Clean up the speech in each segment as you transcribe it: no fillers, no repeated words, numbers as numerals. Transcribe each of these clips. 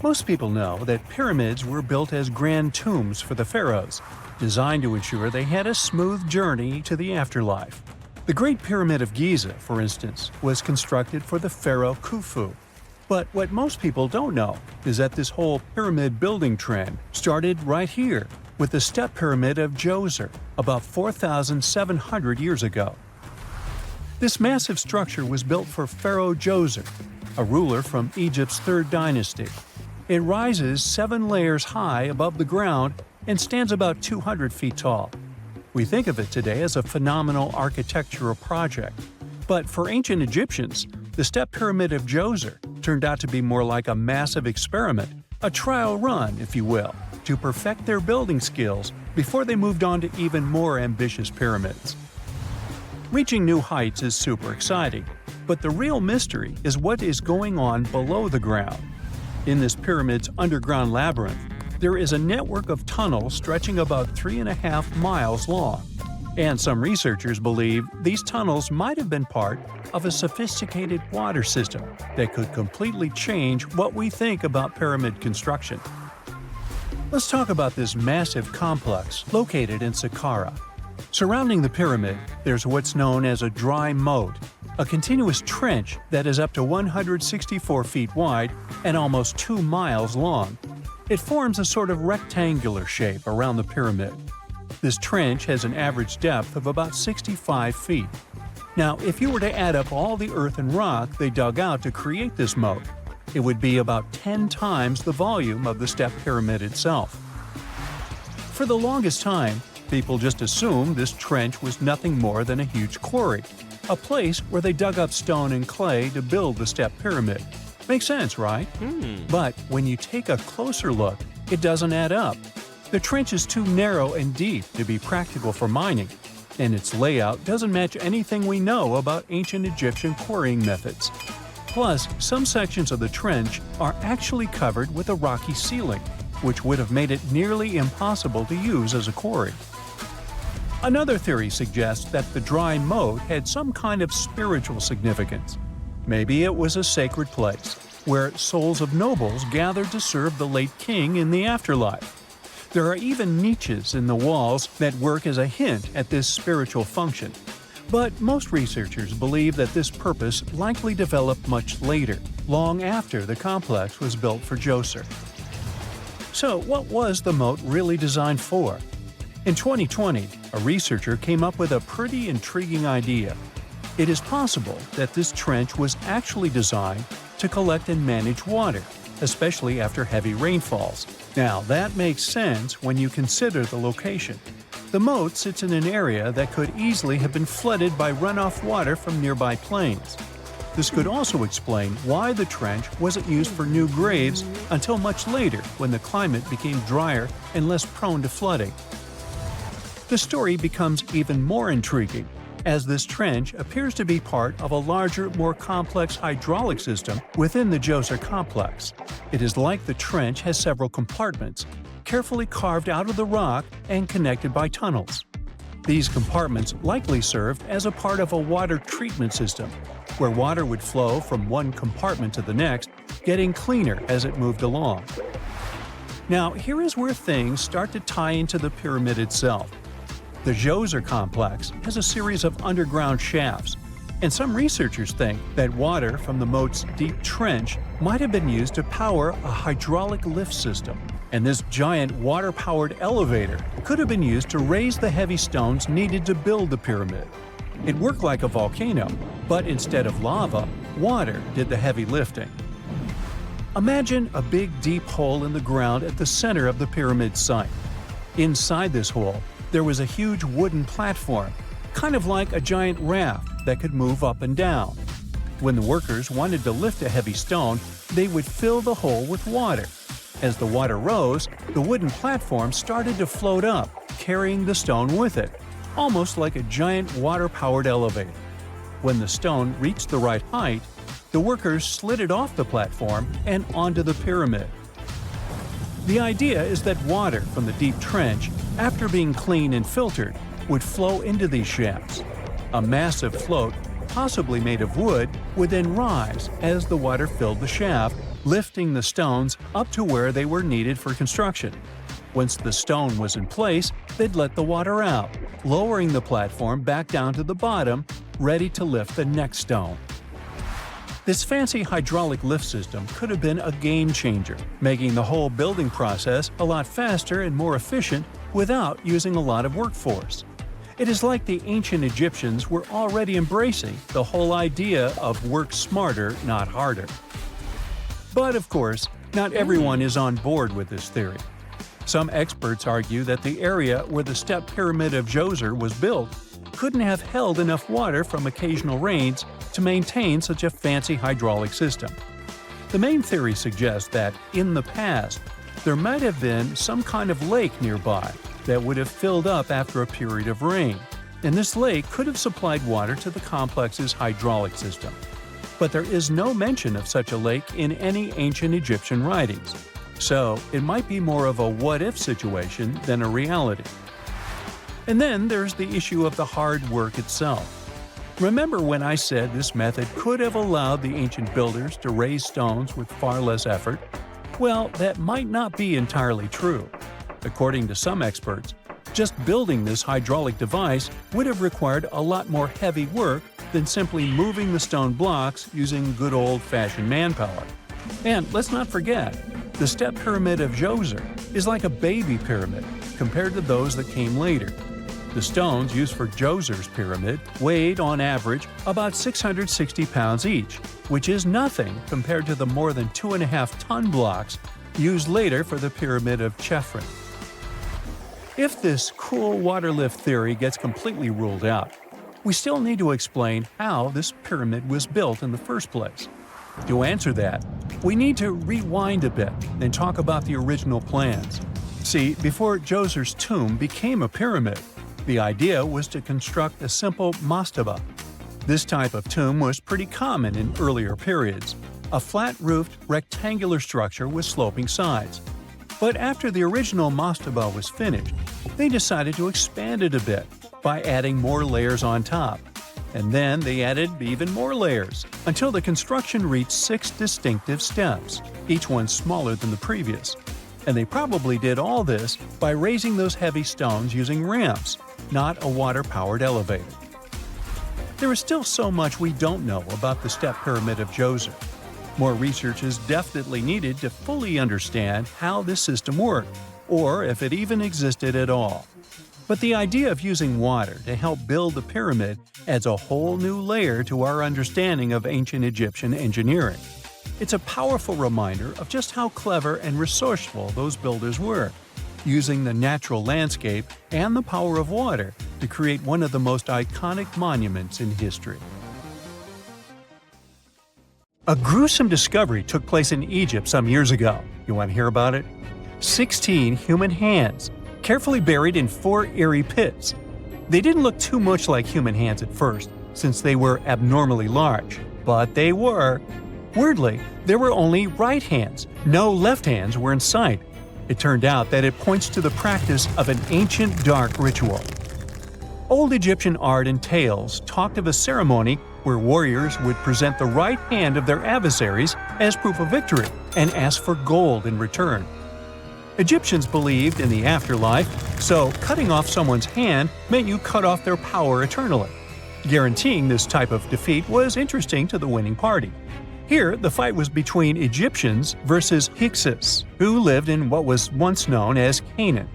Most people know that pyramids were built as grand tombs for the pharaohs, designed to ensure they had a smooth journey to the afterlife. The Great Pyramid of Giza, for instance, was constructed for the pharaoh Khufu. But what most people don't know is that this whole pyramid building trend started right here, with the step pyramid of Djoser, about 4,700 years ago. This massive structure was built for Pharaoh Djoser, a ruler from Egypt's 3rd dynasty. It rises 7 layers high above the ground and stands about 200 feet tall. We think of it today as a phenomenal architectural project. But for ancient Egyptians, the step pyramid of Djoser turned out to be more like a massive experiment, a trial run, if you will, to perfect their building skills before they moved on to even more ambitious pyramids. Reaching new heights is super exciting, but the real mystery is what is going on below the ground. In this pyramid's underground labyrinth, there is a network of tunnels stretching about 3.5 miles long. And some researchers believe these tunnels might have been part of a sophisticated water system that could completely change what we think about pyramid construction. Let's talk about this massive complex located in Saqqara. Surrounding the pyramid, there's what's known as a dry moat, a continuous trench that is up to 164 feet wide and almost 2 miles long. It forms a sort of rectangular shape around the pyramid. This trench has an average depth of about 65 feet. Now, if you were to add up all the earth and rock they dug out to create this moat, it would be about 10 times the volume of the step pyramid itself. For the longest time, people just assumed this trench was nothing more than a huge quarry, a place where they dug up stone and clay to build the step pyramid. Makes sense, right? But when you take a closer look, it doesn't add up. The trench is too narrow and deep to be practical for mining, and its layout doesn't match anything we know about ancient Egyptian quarrying methods. Plus, some sections of the trench are actually covered with a rocky ceiling, which would have made it nearly impossible to use as a quarry. Another theory suggests that the dry moat had some kind of spiritual significance. Maybe it was a sacred place, where souls of nobles gathered to serve the late king in the afterlife. There are even niches in the walls that work as a hint at this spiritual function. But most researchers believe that this purpose likely developed much later, long after the complex was built for Djoser. So what was the moat really designed for? In 2020, a researcher came up with a pretty intriguing idea. It is possible that this trench was actually designed to collect and manage water, especially after heavy rainfalls. Now, that makes sense when you consider the location. The moat sits in an area that could easily have been flooded by runoff water from nearby plains. This could also explain why the trench wasn't used for new graves until much later when the climate became drier and less prone to flooding. The story becomes even more intriguing, as this trench appears to be part of a larger, more complex hydraulic system within the Djoser complex. It is like the trench has several compartments, carefully carved out of the rock and connected by tunnels. These compartments likely served as a part of a water treatment system, where water would flow from one compartment to the next, getting cleaner as it moved along. Now, here is where things start to tie into the pyramid itself. The Djoser complex has a series of underground shafts, and some researchers think that water from the moat's deep trench might have been used to power a hydraulic lift system, and this giant water-powered elevator could have been used to raise the heavy stones needed to build the pyramid. It worked like a volcano, but instead of lava, water did the heavy lifting. Imagine a big deep hole in the ground at the center of the pyramid site. Inside this hole, there was a huge wooden platform, kind of like a giant raft that could move up and down. When the workers wanted to lift a heavy stone, they would fill the hole with water. As the water rose, the wooden platform started to float up, carrying the stone with it, almost like a giant water-powered elevator. When the stone reached the right height, the workers slid it off the platform and onto the pyramid. The idea is that water from the deep trench, after being cleaned and filtered, would flow into these shafts. A massive float, possibly made of wood, would then rise as the water filled the shaft, lifting the stones up to where they were needed for construction. Once the stone was in place, they'd let the water out, lowering the platform back down to the bottom, ready to lift the next stone. This fancy hydraulic lift system could have been a game changer, making the whole building process a lot faster and more efficient without using a lot of workforce. It is like the ancient Egyptians were already embracing the whole idea of work smarter, not harder. But of course, not everyone is on board with this theory. Some experts argue that the area where the step pyramid of Djoser was built couldn't have held enough water from occasional rains to maintain such a fancy hydraulic system. The main theory suggests that, in the past, there might have been some kind of lake nearby that would have filled up after a period of rain, and this lake could have supplied water to the complex's hydraulic system. But there is no mention of such a lake in any ancient Egyptian writings, so it might be more of a what-if situation than a reality. And then there's the issue of the hard work itself. Remember when I said this method could have allowed the ancient builders to raise stones with far less effort? Well, that might not be entirely true. According to some experts, just building this hydraulic device would have required a lot more heavy work than simply moving the stone blocks using good old-fashioned manpower. And let's not forget, the step pyramid of Djoser is like a baby pyramid compared to those that came later. The stones used for Djoser's pyramid weighed, on average, about 660 pounds each, which is nothing compared to the more than 2.5-ton blocks used later for the pyramid of Deciphering. If this cool water lift theory gets completely ruled out, we still need to explain how this pyramid was built in the first place. To answer that, we need to rewind a bit and talk about the original plans. See, before Djoser's tomb became a pyramid, the idea was to construct a simple mastaba. This type of tomb was pretty common in earlier periods, a flat-roofed rectangular structure with sloping sides. But after the original mastaba was finished, they decided to expand it a bit by adding more layers on top. And then they added even more layers, until the construction reached 6 distinctive steps, each one smaller than the previous. And they probably did all this by raising those heavy stones using ramps, not a water-powered elevator. There is still so much we don't know about the step pyramid of Djoser. More research is definitely needed to fully understand how this system worked, or if it even existed at all. But the idea of using water to help build the pyramid adds a whole new layer to our understanding of ancient Egyptian engineering. It's a powerful reminder of just how clever and resourceful those builders were, using the natural landscape and the power of water to create one of the most iconic monuments in history. A gruesome discovery took place in Egypt some years ago. You want to hear about it? 16 human hands, carefully buried in 4 eerie pits. They didn't look too much like human hands at first, since they were abnormally large, but they were. Weirdly, there were only right hands, no left hands were in sight. It turned out that it points to the practice of an ancient dark ritual. Old Egyptian art and tales talked of a ceremony where warriors would present the right hand of their adversaries as proof of victory and ask for gold in return. Egyptians believed in the afterlife, so cutting off someone's hand meant you cut off their power eternally. Guaranteeing this type of defeat was interesting to the winning party. Here, the fight was between Egyptians versus Hyksos, who lived in what was once known as Canaan.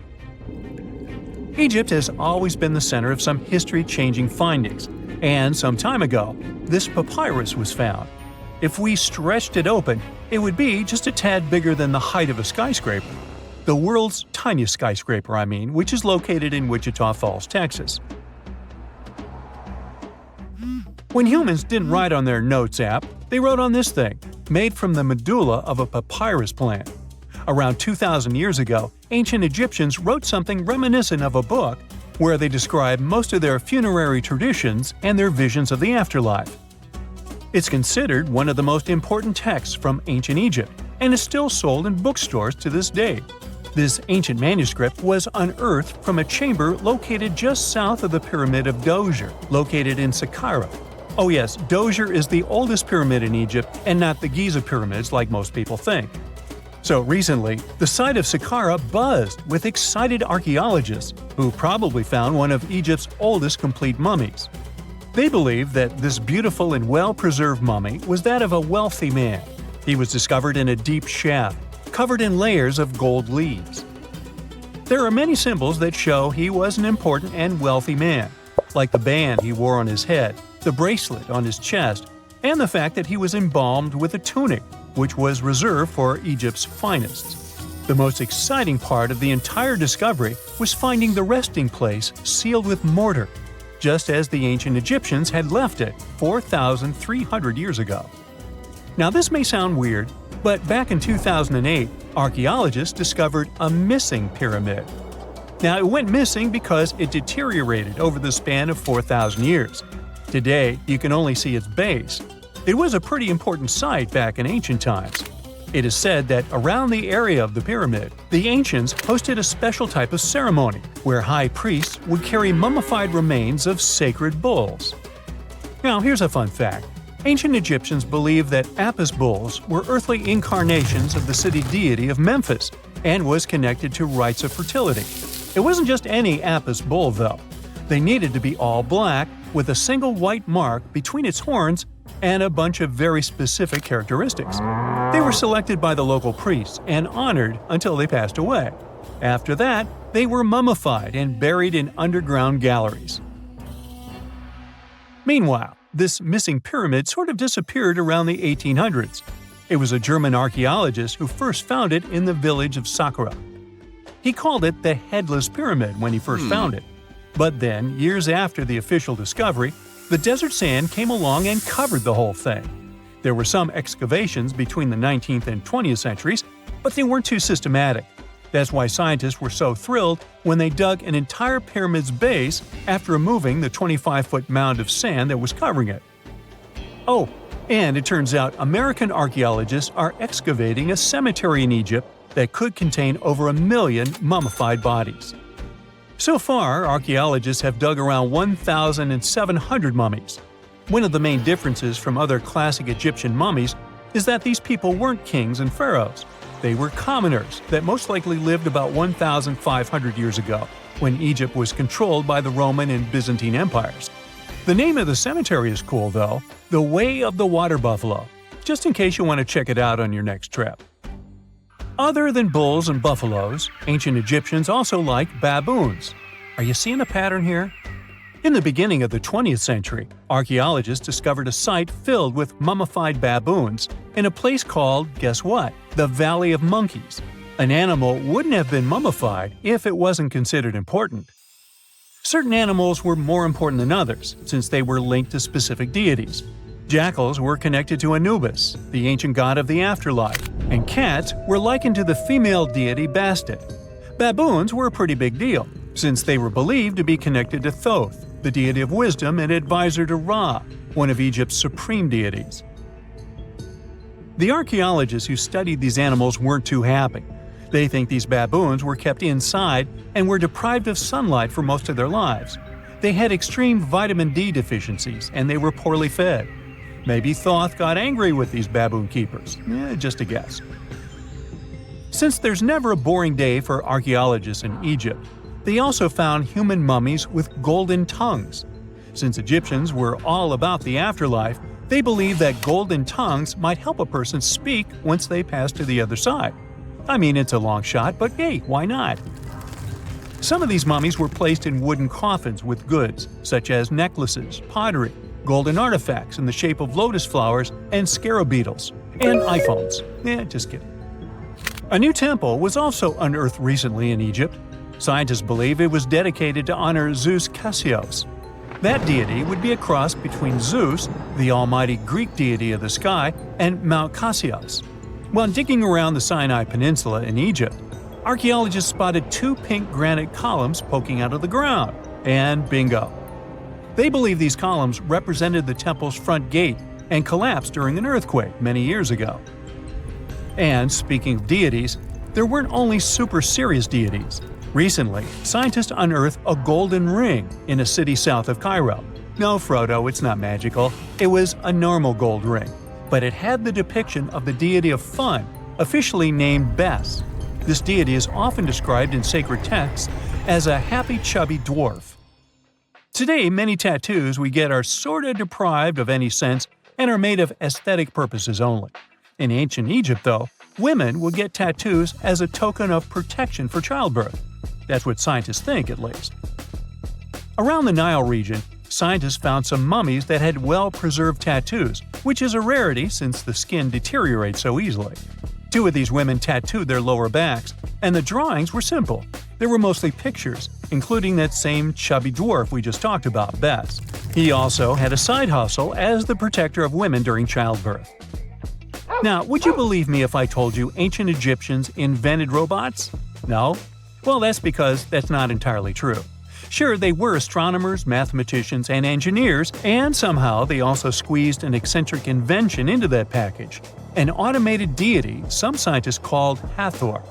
Egypt has always been the center of some history-changing findings, and some time ago, this papyrus was found. If we stretched it open, it would be just a tad bigger than the height of a skyscraper. The world's tiniest skyscraper, which is located in Wichita Falls, Texas. When humans didn't write on their notes app, they wrote on this thing, made from the medulla of a papyrus plant. Around 2,000 years ago, ancient Egyptians wrote something reminiscent of a book where they describe most of their funerary traditions and their visions of the afterlife. It's considered one of the most important texts from ancient Egypt and is still sold in bookstores to this day. This ancient manuscript was unearthed from a chamber located just south of the Pyramid of Djoser, located in Saqqara. Oh yes, Djoser is the oldest pyramid in Egypt and not the Giza pyramids like most people think. So recently, the site of Saqqara buzzed with excited archaeologists who probably found one of Egypt's oldest complete mummies. They believe that this beautiful and well-preserved mummy was that of a wealthy man. He was discovered in a deep shaft, covered in layers of gold leaves. There are many symbols that show he was an important and wealthy man, like the band he wore on his head, the bracelet on his chest, and the fact that he was embalmed with a tunic, which was reserved for Egypt's finest. The most exciting part of the entire discovery was finding the resting place sealed with mortar, just as the ancient Egyptians had left it 4,300 years ago. Now this may sound weird, but back in 2008, archaeologists discovered a missing pyramid. Now it went missing because it deteriorated over the span of 4,000 years. Today, you can only see its base. It was a pretty important site back in ancient times. It is said that around the area of the pyramid, the ancients hosted a special type of ceremony where high priests would carry mummified remains of sacred bulls. Now here's a fun fact. Ancient Egyptians believed that Apis bulls were earthly incarnations of the city deity of Memphis and was connected to rites of fertility. It wasn't just any Apis bull, though. They needed to be all black, with a single white mark between its horns and a bunch of very specific characteristics. They were selected by the local priests and honored until they passed away. After that, they were mummified and buried in underground galleries. Meanwhile, this missing pyramid sort of disappeared around the 1800s. It was a German archaeologist who first found it in the village of Saqqara. He called it the Headless Pyramid when he first found it. But then, years after the official discovery, the desert sand came along and covered the whole thing. There were some excavations between the 19th and 20th centuries, but they weren't too systematic. That's why scientists were so thrilled when they dug an entire pyramid's base after removing the 25-foot mound of sand that was covering it. Oh, and it turns out American archaeologists are excavating a cemetery in Egypt that could contain over 1 million mummified bodies. So far, archaeologists have dug around 1,700 mummies. One of the main differences from other classic Egyptian mummies is that these people weren't kings and pharaohs. They were commoners that most likely lived about 1,500 years ago, when Egypt was controlled by the Roman and Byzantine empires. The name of the cemetery is cool, though, the Way of the Water Buffalo, just in case you want to check it out on your next trip. Other than bulls and buffaloes, ancient Egyptians also liked baboons. Are you seeing a pattern here? In the beginning of the 20th century, archaeologists discovered a site filled with mummified baboons in a place called, guess what? The Valley of Monkeys. An animal wouldn't have been mummified if it wasn't considered important. Certain animals were more important than others, since they were linked to specific deities. Jackals were connected to Anubis, the ancient god of the afterlife, and cats were likened to the female deity Bastet. Baboons were a pretty big deal, since they were believed to be connected to Thoth, the deity of wisdom and advisor to Ra, one of Egypt's supreme deities. The archaeologists who studied these animals weren't too happy. They think these baboons were kept inside and were deprived of sunlight for most of their lives. They had extreme vitamin D deficiencies and they were poorly fed. Maybe Thoth got angry with these baboon keepers. Just a guess. Since there's never a boring day for archaeologists in Egypt, they also found human mummies with golden tongues. Since Egyptians were all about the afterlife, they believed that golden tongues might help a person speak once they pass to the other side. I mean, it's a long shot, but hey, why not? Some of these mummies were placed in wooden coffins with goods, such as necklaces, pottery, golden artifacts in the shape of lotus flowers and scarab beetles, and iPhones. Just kidding. A new temple was also unearthed recently in Egypt. Scientists believe it was dedicated to honor Zeus Cassios. That deity would be a cross between Zeus, the almighty Greek deity of the sky, and Mount Cassios. While digging around the Sinai Peninsula in Egypt, archaeologists spotted 2 pink granite columns poking out of the ground, and bingo. They believe these columns represented the temple's front gate and collapsed during an earthquake many years ago. And speaking of deities, there weren't only super serious deities. Recently, scientists unearthed a golden ring in a city south of Cairo. No, Frodo, it's not magical. It was a normal gold ring, but it had the depiction of the deity of fun, officially named Bes. This deity is often described in sacred texts as a happy, chubby dwarf. Today, many tattoos we get are sorta deprived of any sense and are made of aesthetic purposes only. In ancient Egypt, though, women would get tattoos as a token of protection for childbirth. That's what scientists think, at least. Around the Nile region, scientists found some mummies that had well-preserved tattoos, which is a rarity since the skin deteriorates so easily. 2 of these women tattooed their lower backs, and the drawings were simple. They were mostly pictures, including that same chubby dwarf we just talked about, Bes. He also had a side hustle as the protector of women during childbirth. Now, would you believe me if I told you ancient Egyptians invented robots? No? Well, that's because that's not entirely true. Sure, they were astronomers, mathematicians, and engineers, and somehow they also squeezed an eccentric invention into that package – an automated deity some scientists called Hathor.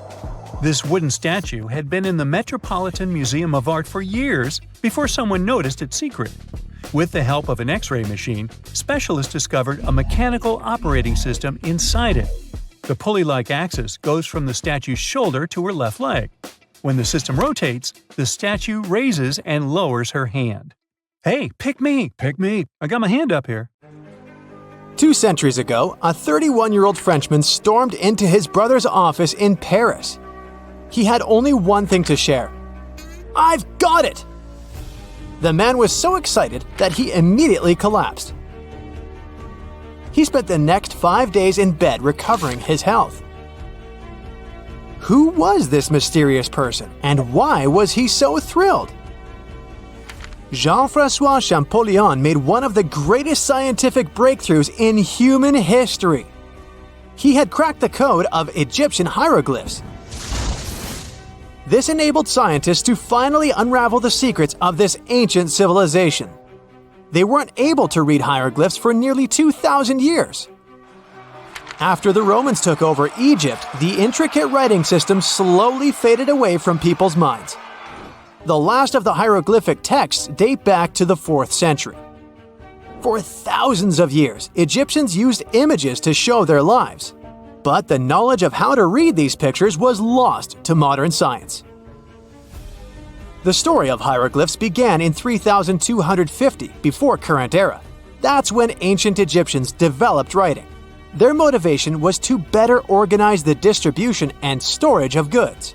This wooden statue had been in the Metropolitan Museum of Art for years before someone noticed its secret. With the help of an X-ray machine, specialists discovered a mechanical operating system inside it. The pulley-like axis goes from the statue's shoulder to her left leg. When the system rotates, the statue raises and lowers her hand. Hey, pick me! Pick me! I got my hand up here. 2 centuries ago, a 31-year-old Frenchman stormed into his brother's office in Paris. He had only one thing to share. "I've got it!" The man was so excited that he immediately collapsed. He spent the next 5 days in bed recovering his health. Who was this mysterious person, and why was he so thrilled? Jean-François Champollion made one of the greatest scientific breakthroughs in human history. He had cracked the code of Egyptian hieroglyphs. This enabled scientists to finally unravel the secrets of this ancient civilization. They weren't able to read hieroglyphs for nearly 2,000 years. After the Romans took over Egypt, the intricate writing system slowly faded away from people's minds. The last of the hieroglyphic texts date back to the 4th century. For thousands of years, Egyptians used images to show their lives. But the knowledge of how to read these pictures was lost to modern science. The story of hieroglyphs began in 3250 before current era. That's when ancient Egyptians developed writing. Their motivation was to better organize the distribution and storage of goods.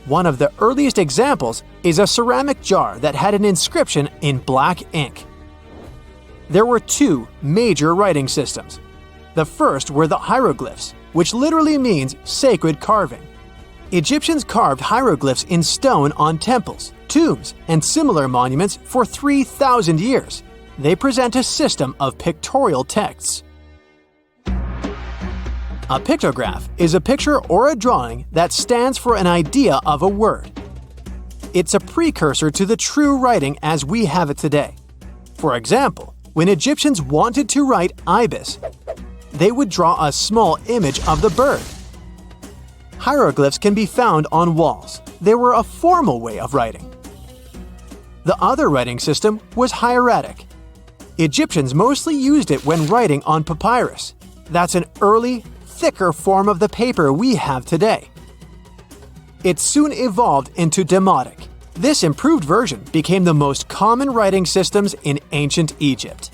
One of the earliest examples is a ceramic jar that had an inscription in black ink. There were 2 major writing systems. The first were the hieroglyphs, which literally means sacred carving. Egyptians carved hieroglyphs in stone on temples, tombs, and similar monuments for 3,000 years. They present a system of pictorial texts. A pictograph is a picture or a drawing that stands for an idea of a word. It's a precursor to the true writing as we have it today. For example, when Egyptians wanted to write ibis, they would draw a small image of the bird. Hieroglyphs can be found on walls. They were a formal way of writing. The other writing system was hieratic. Egyptians mostly used it when writing on papyrus. That's an early, thicker form of the paper we have today. It soon evolved into Demotic. This improved version became the most common writing systems in ancient Egypt.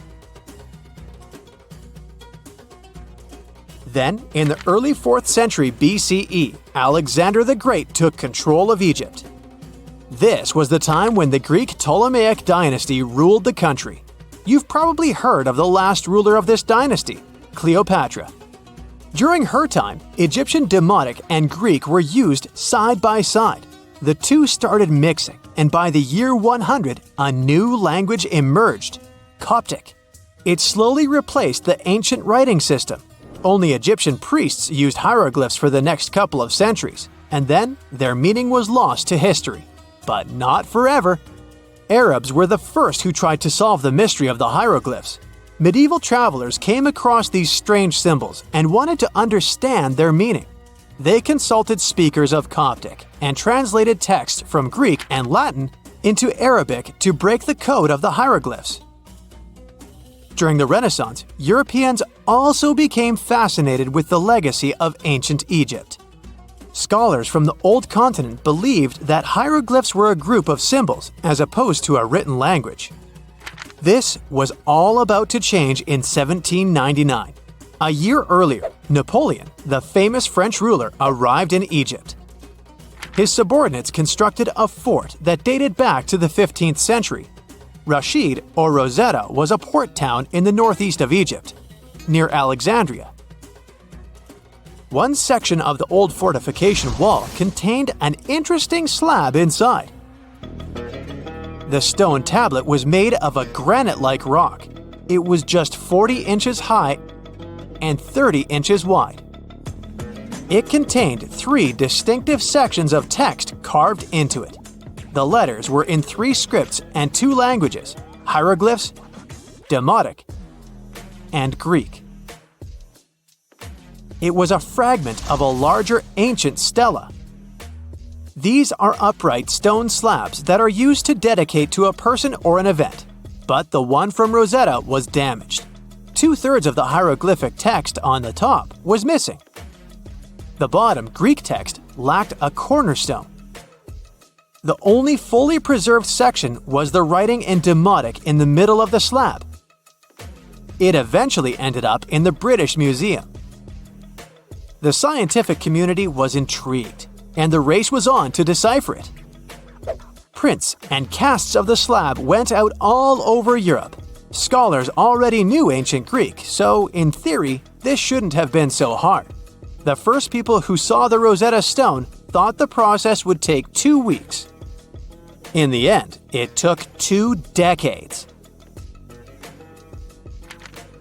Then, in the early 4th century BCE, Alexander the Great took control of Egypt. This was the time when the Greek Ptolemaic dynasty ruled the country. You've probably heard of the last ruler of this dynasty, Cleopatra. During her time, Egyptian Demotic and Greek were used side by side. The 2 started mixing, and by the year 100, a new language emerged, Coptic. It slowly replaced the ancient writing system. Only Egyptian priests used hieroglyphs for the next couple of centuries, and then their meaning was lost to history. But not forever. Arabs were the first who tried to solve the mystery of the hieroglyphs. Medieval travelers came across these strange symbols and wanted to understand their meaning. They consulted speakers of Coptic and translated text from Greek and Latin into Arabic to break the code of the hieroglyphs. During the Renaissance, Europeans also became fascinated with the legacy of ancient Egypt. Scholars from the Old Continent believed that hieroglyphs were a group of symbols as opposed to a written language. This was all about to change in 1799. A year earlier, Napoleon, the famous French ruler, arrived in Egypt. His subordinates constructed a fort that dated back to the 15th century. Rashid, or Rosetta, was a port town in the northeast of Egypt, near Alexandria. One section of the old fortification wall contained an interesting slab inside. The stone tablet was made of a granite-like rock. It was just 40 inches high and 30 inches wide. It contained 3 distinctive sections of text carved into it. The letters were in 3 scripts and 2 languages: hieroglyphs, Demotic, and Greek. It was a fragment of a larger ancient stela. These are upright stone slabs that are used to dedicate to a person or an event, but the one from Rosetta was damaged. 2/3 of the hieroglyphic text on the top was missing. The bottom Greek text lacked a cornerstone. The only fully preserved section was the writing in Demotic in the middle of the slab. It eventually ended up in the British Museum. The scientific community was intrigued, and the race was on to decipher it. Prints and casts of the slab went out all over Europe. Scholars already knew ancient Greek, so in theory, this shouldn't have been so hard. The first people who saw the Rosetta Stone thought the process would take 2 weeks. In the end, it took 2 decades.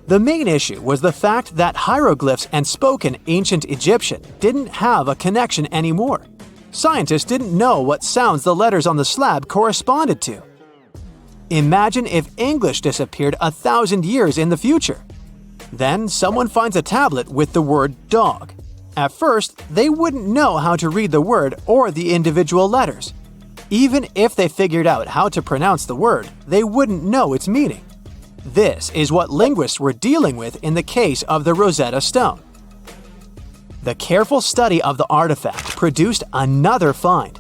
The main issue was the fact that hieroglyphs and spoken ancient Egyptian didn't have a connection anymore. Scientists didn't know what sounds the letters on the slab corresponded to. Imagine if English disappeared 1,000 years in the future. Then someone finds a tablet with the word dog. At first, they wouldn't know how to read the word or the individual letters. Even if they figured out how to pronounce the word, they wouldn't know its meaning. This is what linguists were dealing with in the case of the Rosetta Stone. The careful study of the artifact produced another find.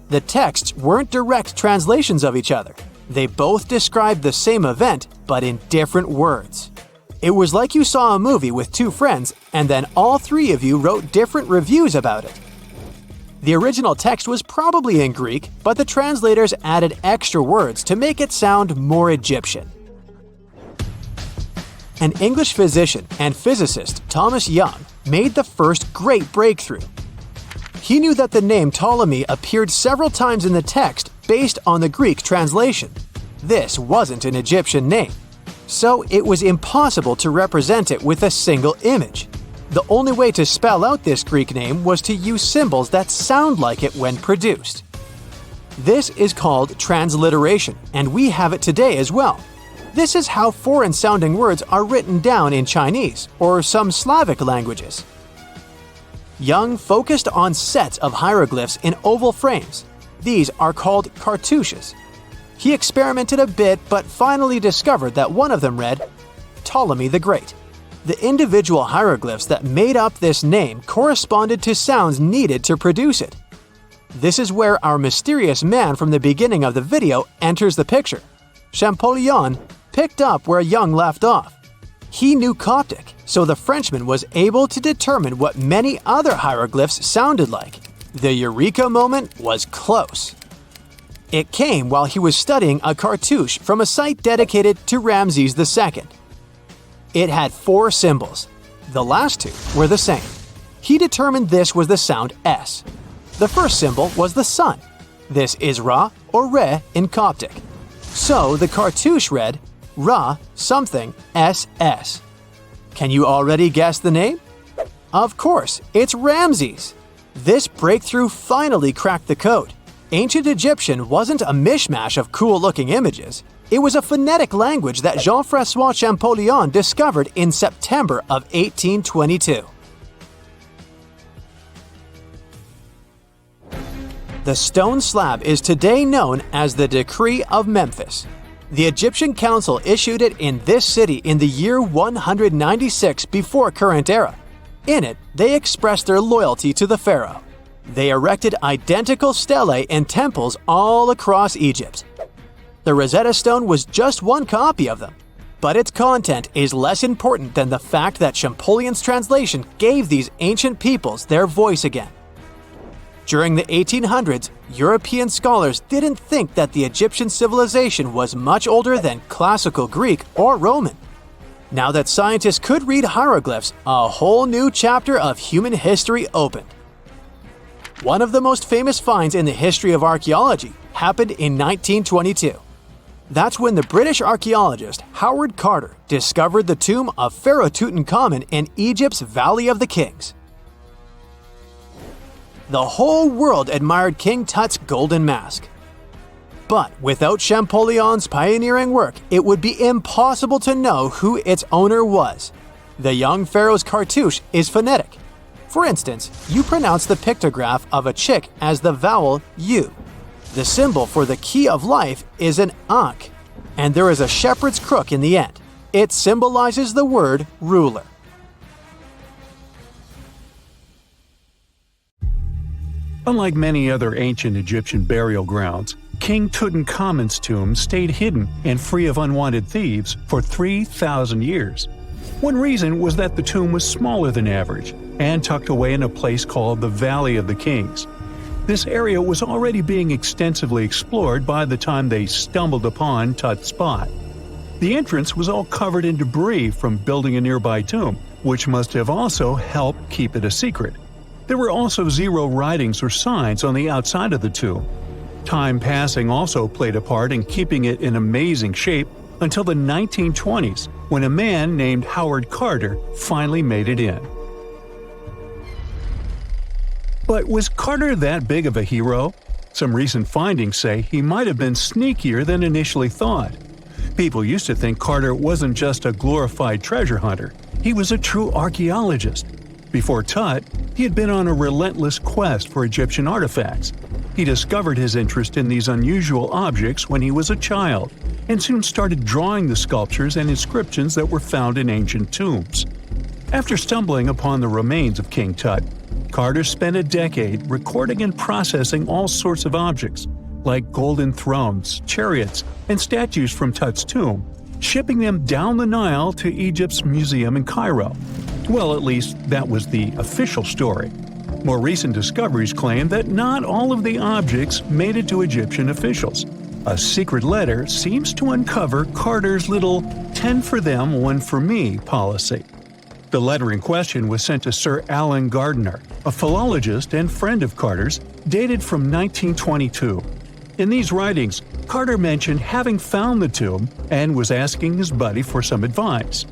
The texts weren't direct translations of each other. They both described the same event, but in different words. It was like you saw a movie with 2 friends, and then all 3 of you wrote different reviews about it. The original text was probably in Greek, but the translators added extra words to make it sound more Egyptian. An English physician and physicist, Thomas Young, made the first great breakthrough. He knew that the name Ptolemy appeared several times in the text based on the Greek translation. This wasn't an Egyptian name, so it was impossible to represent it with a single image. The only way to spell out this Greek name was to use symbols that sound like it when produced. This is called transliteration, and we have it today as well. This is how foreign-sounding words are written down in Chinese or some Slavic languages. Young focused on sets of hieroglyphs in oval frames. These are called cartouches. He experimented a bit but finally discovered that one of them read, Ptolemy the Great. The individual hieroglyphs that made up this name corresponded to sounds needed to produce it. This is where our mysterious man from the beginning of the video enters the picture. Champollion picked up where Young left off. He knew Coptic, so the Frenchman was able to determine what many other hieroglyphs sounded like. The eureka moment was close. It came while he was studying a cartouche from a site dedicated to Ramses II. It had 4 symbols. The last 2 were the same. He determined this was the sound S. The first symbol was the sun. This is Ra or Re in Coptic. So the cartouche read Ra something SS. Can you already guess the name? Of course, it's Ramses. This breakthrough finally cracked the code. Ancient Egyptian wasn't a mishmash of cool-looking images. It was a phonetic language that Jean-François Champollion discovered in September of 1822. The stone slab is today known as the Decree of Memphis. The Egyptian Council issued it in this city in the year 196 before current era. In it, they expressed their loyalty to the pharaoh. They erected identical stelae and temples all across Egypt. The Rosetta Stone was just one copy of them, but its content is less important than the fact that Champollion's translation gave these ancient peoples their voice again. During the 1800s, European scholars didn't think that the Egyptian civilization was much older than classical Greek or Roman. Now that scientists could read hieroglyphs, a whole new chapter of human history opened. One of the most famous finds in the history of archaeology happened in 1922. That's when the British archaeologist Howard Carter discovered the tomb of Pharaoh Tutankhamun in Egypt's Valley of the Kings. The whole world admired King Tut's golden mask. But without Champollion's pioneering work, it would be impossible to know who its owner was. The young pharaoh's cartouche is phonetic. For instance, you pronounce the pictograph of a chick as the vowel U. The symbol for the key of life is an ankh, and there is a shepherd's crook in the end. It symbolizes the word ruler. Unlike many other ancient Egyptian burial grounds, King Tutankhamun's tomb stayed hidden and free of unwanted thieves for 3,000 years. One reason was that the tomb was smaller than average and tucked away in a place called the Valley of the Kings. This area was already being extensively explored by the time they stumbled upon Tut's spot. The entrance was all covered in debris from building a nearby tomb, which must have also helped keep it a secret. There were also zero writings or signs on the outside of the tomb. Time passing also played a part in keeping it in amazing shape until the 1920s, when a man named Howard Carter finally made it in. But was Carter that big of a hero? Some recent findings say he might have been sneakier than initially thought. People used to think Carter wasn't just a glorified treasure hunter, he was a true archaeologist. Before Tut, he had been on a relentless quest for Egyptian artifacts. He discovered his interest in these unusual objects when he was a child, and soon started drawing the sculptures and inscriptions that were found in ancient tombs. After stumbling upon the remains of King Tut, Carter spent a decade recording and processing all sorts of objects, like golden thrones, chariots, and statues from Tut's tomb, shipping them down the Nile to Egypt's museum in Cairo. Well, at least that was the official story. More recent discoveries claim that not all of the objects made it to Egyptian officials. A secret letter seems to uncover Carter's little 10 for them, 1 for me policy. The letter in question was sent to Sir Alan Gardiner, a philologist and friend of Carter's, dated from 1922. In these writings, Carter mentioned having found the tomb and was asking his buddy for some advice.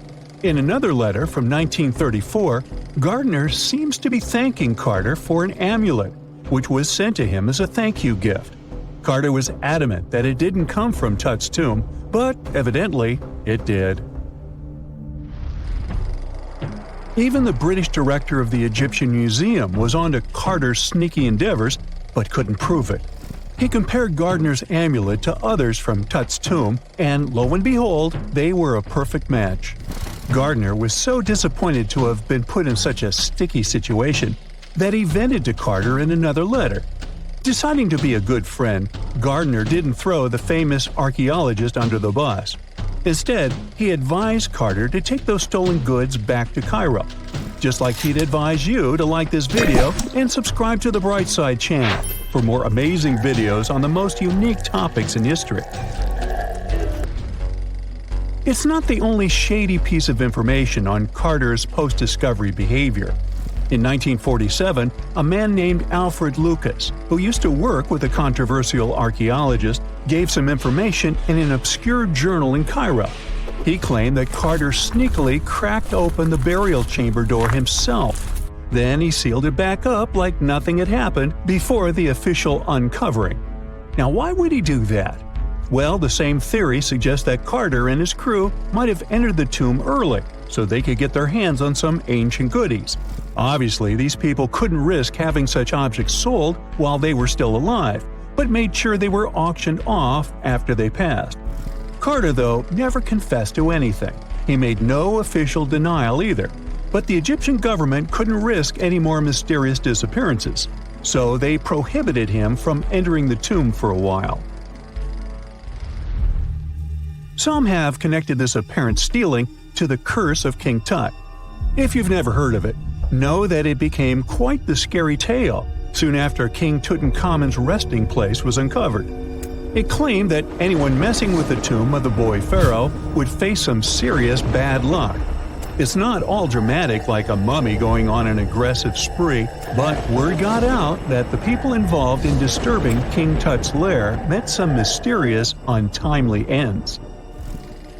In another letter from 1934, Gardiner seems to be thanking Carter for an amulet, which was sent to him as a thank you gift. Carter was adamant that it didn't come from Tut's tomb, but evidently it did. Even the British director of the Egyptian Museum was onto Carter's sneaky endeavors, but couldn't prove it. He compared Gardiner's amulet to others from Tut's tomb, and lo and behold, they were a perfect match. Gardiner was so disappointed to have been put in such a sticky situation that he vented to Carter in another letter. Deciding to be a good friend, Gardiner didn't throw the famous archaeologist under the bus. Instead, he advised Carter to take those stolen goods back to Cairo, just like he'd advise you to like this video and subscribe to the Brightside channel for more amazing videos on the most unique topics in history. It's not the only shady piece of information on Carter's post-discovery behavior. In 1947, a man named Alfred Lucas, who used to work with a controversial archaeologist, gave some information in an obscure journal in Cairo. He claimed that Carter sneakily cracked open the burial chamber door himself. Then he sealed it back up like nothing had happened before the official uncovering. Now, why would he do that? Well, the same theory suggests that Carter and his crew might have entered the tomb early so they could get their hands on some ancient goodies. Obviously, these people couldn't risk having such objects sold while they were still alive, but made sure they were auctioned off after they passed. Carter, though, never confessed to anything. He made no official denial either, but the Egyptian government couldn't risk any more mysterious disappearances, so they prohibited him from entering the tomb for a while. Some have connected this apparent stealing to the curse of King Tut. If you've never heard of it, know that it became quite the scary tale soon after King Tutankhamun's resting place was uncovered. It claimed that anyone messing with the tomb of the boy pharaoh would face some serious bad luck. It's not all dramatic like a mummy going on an aggressive spree, but word got out that the people involved in disturbing King Tut's lair met some mysterious, untimely ends.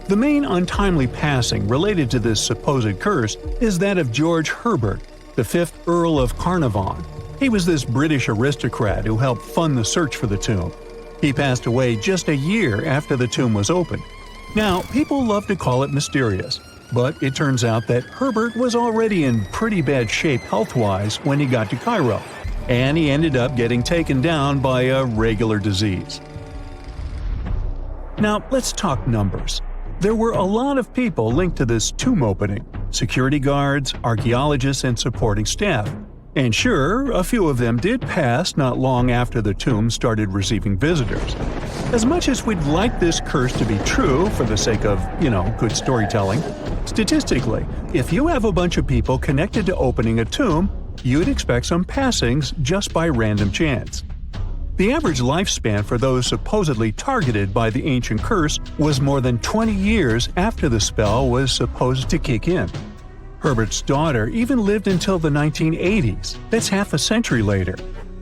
The main untimely passing related to this supposed curse is that of George Herbert, the 5th Earl of Carnarvon. He was this British aristocrat who helped fund the search for the tomb. He passed away just a year after the tomb was opened. Now, people love to call it mysterious, but it turns out that Herbert was already in pretty bad shape health-wise when he got to Cairo, and he ended up getting taken down by a regular disease. Now, let's talk numbers. There were a lot of people linked to this tomb opening – security guards, archaeologists, and supporting staff. And sure, a few of them did pass not long after the tomb started receiving visitors. As much as we'd like this curse to be true for the sake of, good storytelling, statistically, if you have a bunch of people connected to opening a tomb, you'd expect some passings just by random chance. The average lifespan for those supposedly targeted by the ancient curse was more than 20 years after the spell was supposed to kick in. Herbert's daughter even lived until the 1980s, that's half a century later.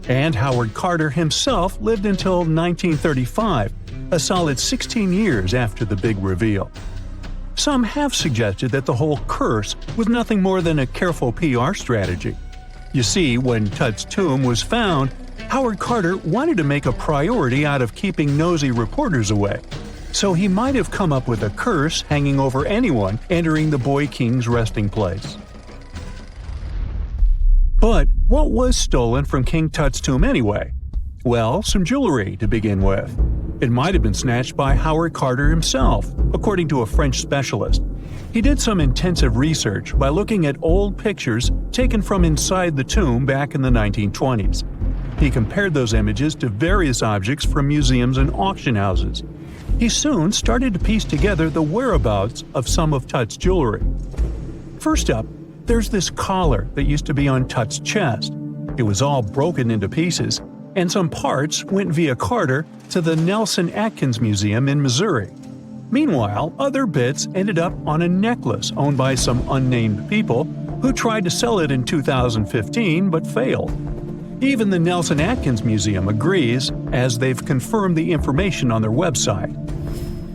And Howard Carter himself lived until 1935, a solid 16 years after the big reveal. Some have suggested that the whole curse was nothing more than a careful PR strategy. You see, when Tut's tomb was found, Howard Carter wanted to make a priority out of keeping nosy reporters away. So he might have come up with a curse hanging over anyone entering the boy king's resting place. But what was stolen from King Tut's tomb anyway? Well, some jewelry to begin with. It might have been snatched by Howard Carter himself, according to a French specialist. He did some intensive research by looking at old pictures taken from inside the tomb back in the 1920s. He compared those images to various objects from museums and auction houses. He soon started to piece together the whereabouts of some of Tut's jewelry. First up, there's this collar that used to be on Tut's chest. It was all broken into pieces, and some parts went via Carter to the Nelson Atkins Museum in Missouri. Meanwhile, other bits ended up on a necklace owned by some unnamed people who tried to sell it in 2015 but failed. Even the Nelson Atkins Museum agrees, as they've confirmed the information on their website.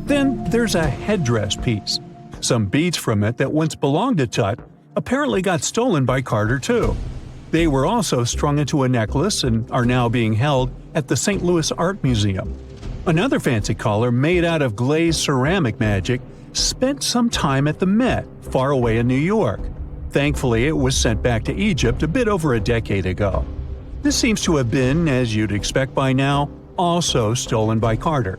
Then there's a headdress piece. Some beads from it that once belonged to Tut apparently got stolen by Carter too. They were also strung into a necklace and are now being held at the St. Louis Art Museum. Another fancy collar made out of glazed ceramic magic spent some time at the Met, far away in New York. Thankfully, it was sent back to Egypt a bit over a decade ago. This seems to have been, as you'd expect by now, also stolen by Carter.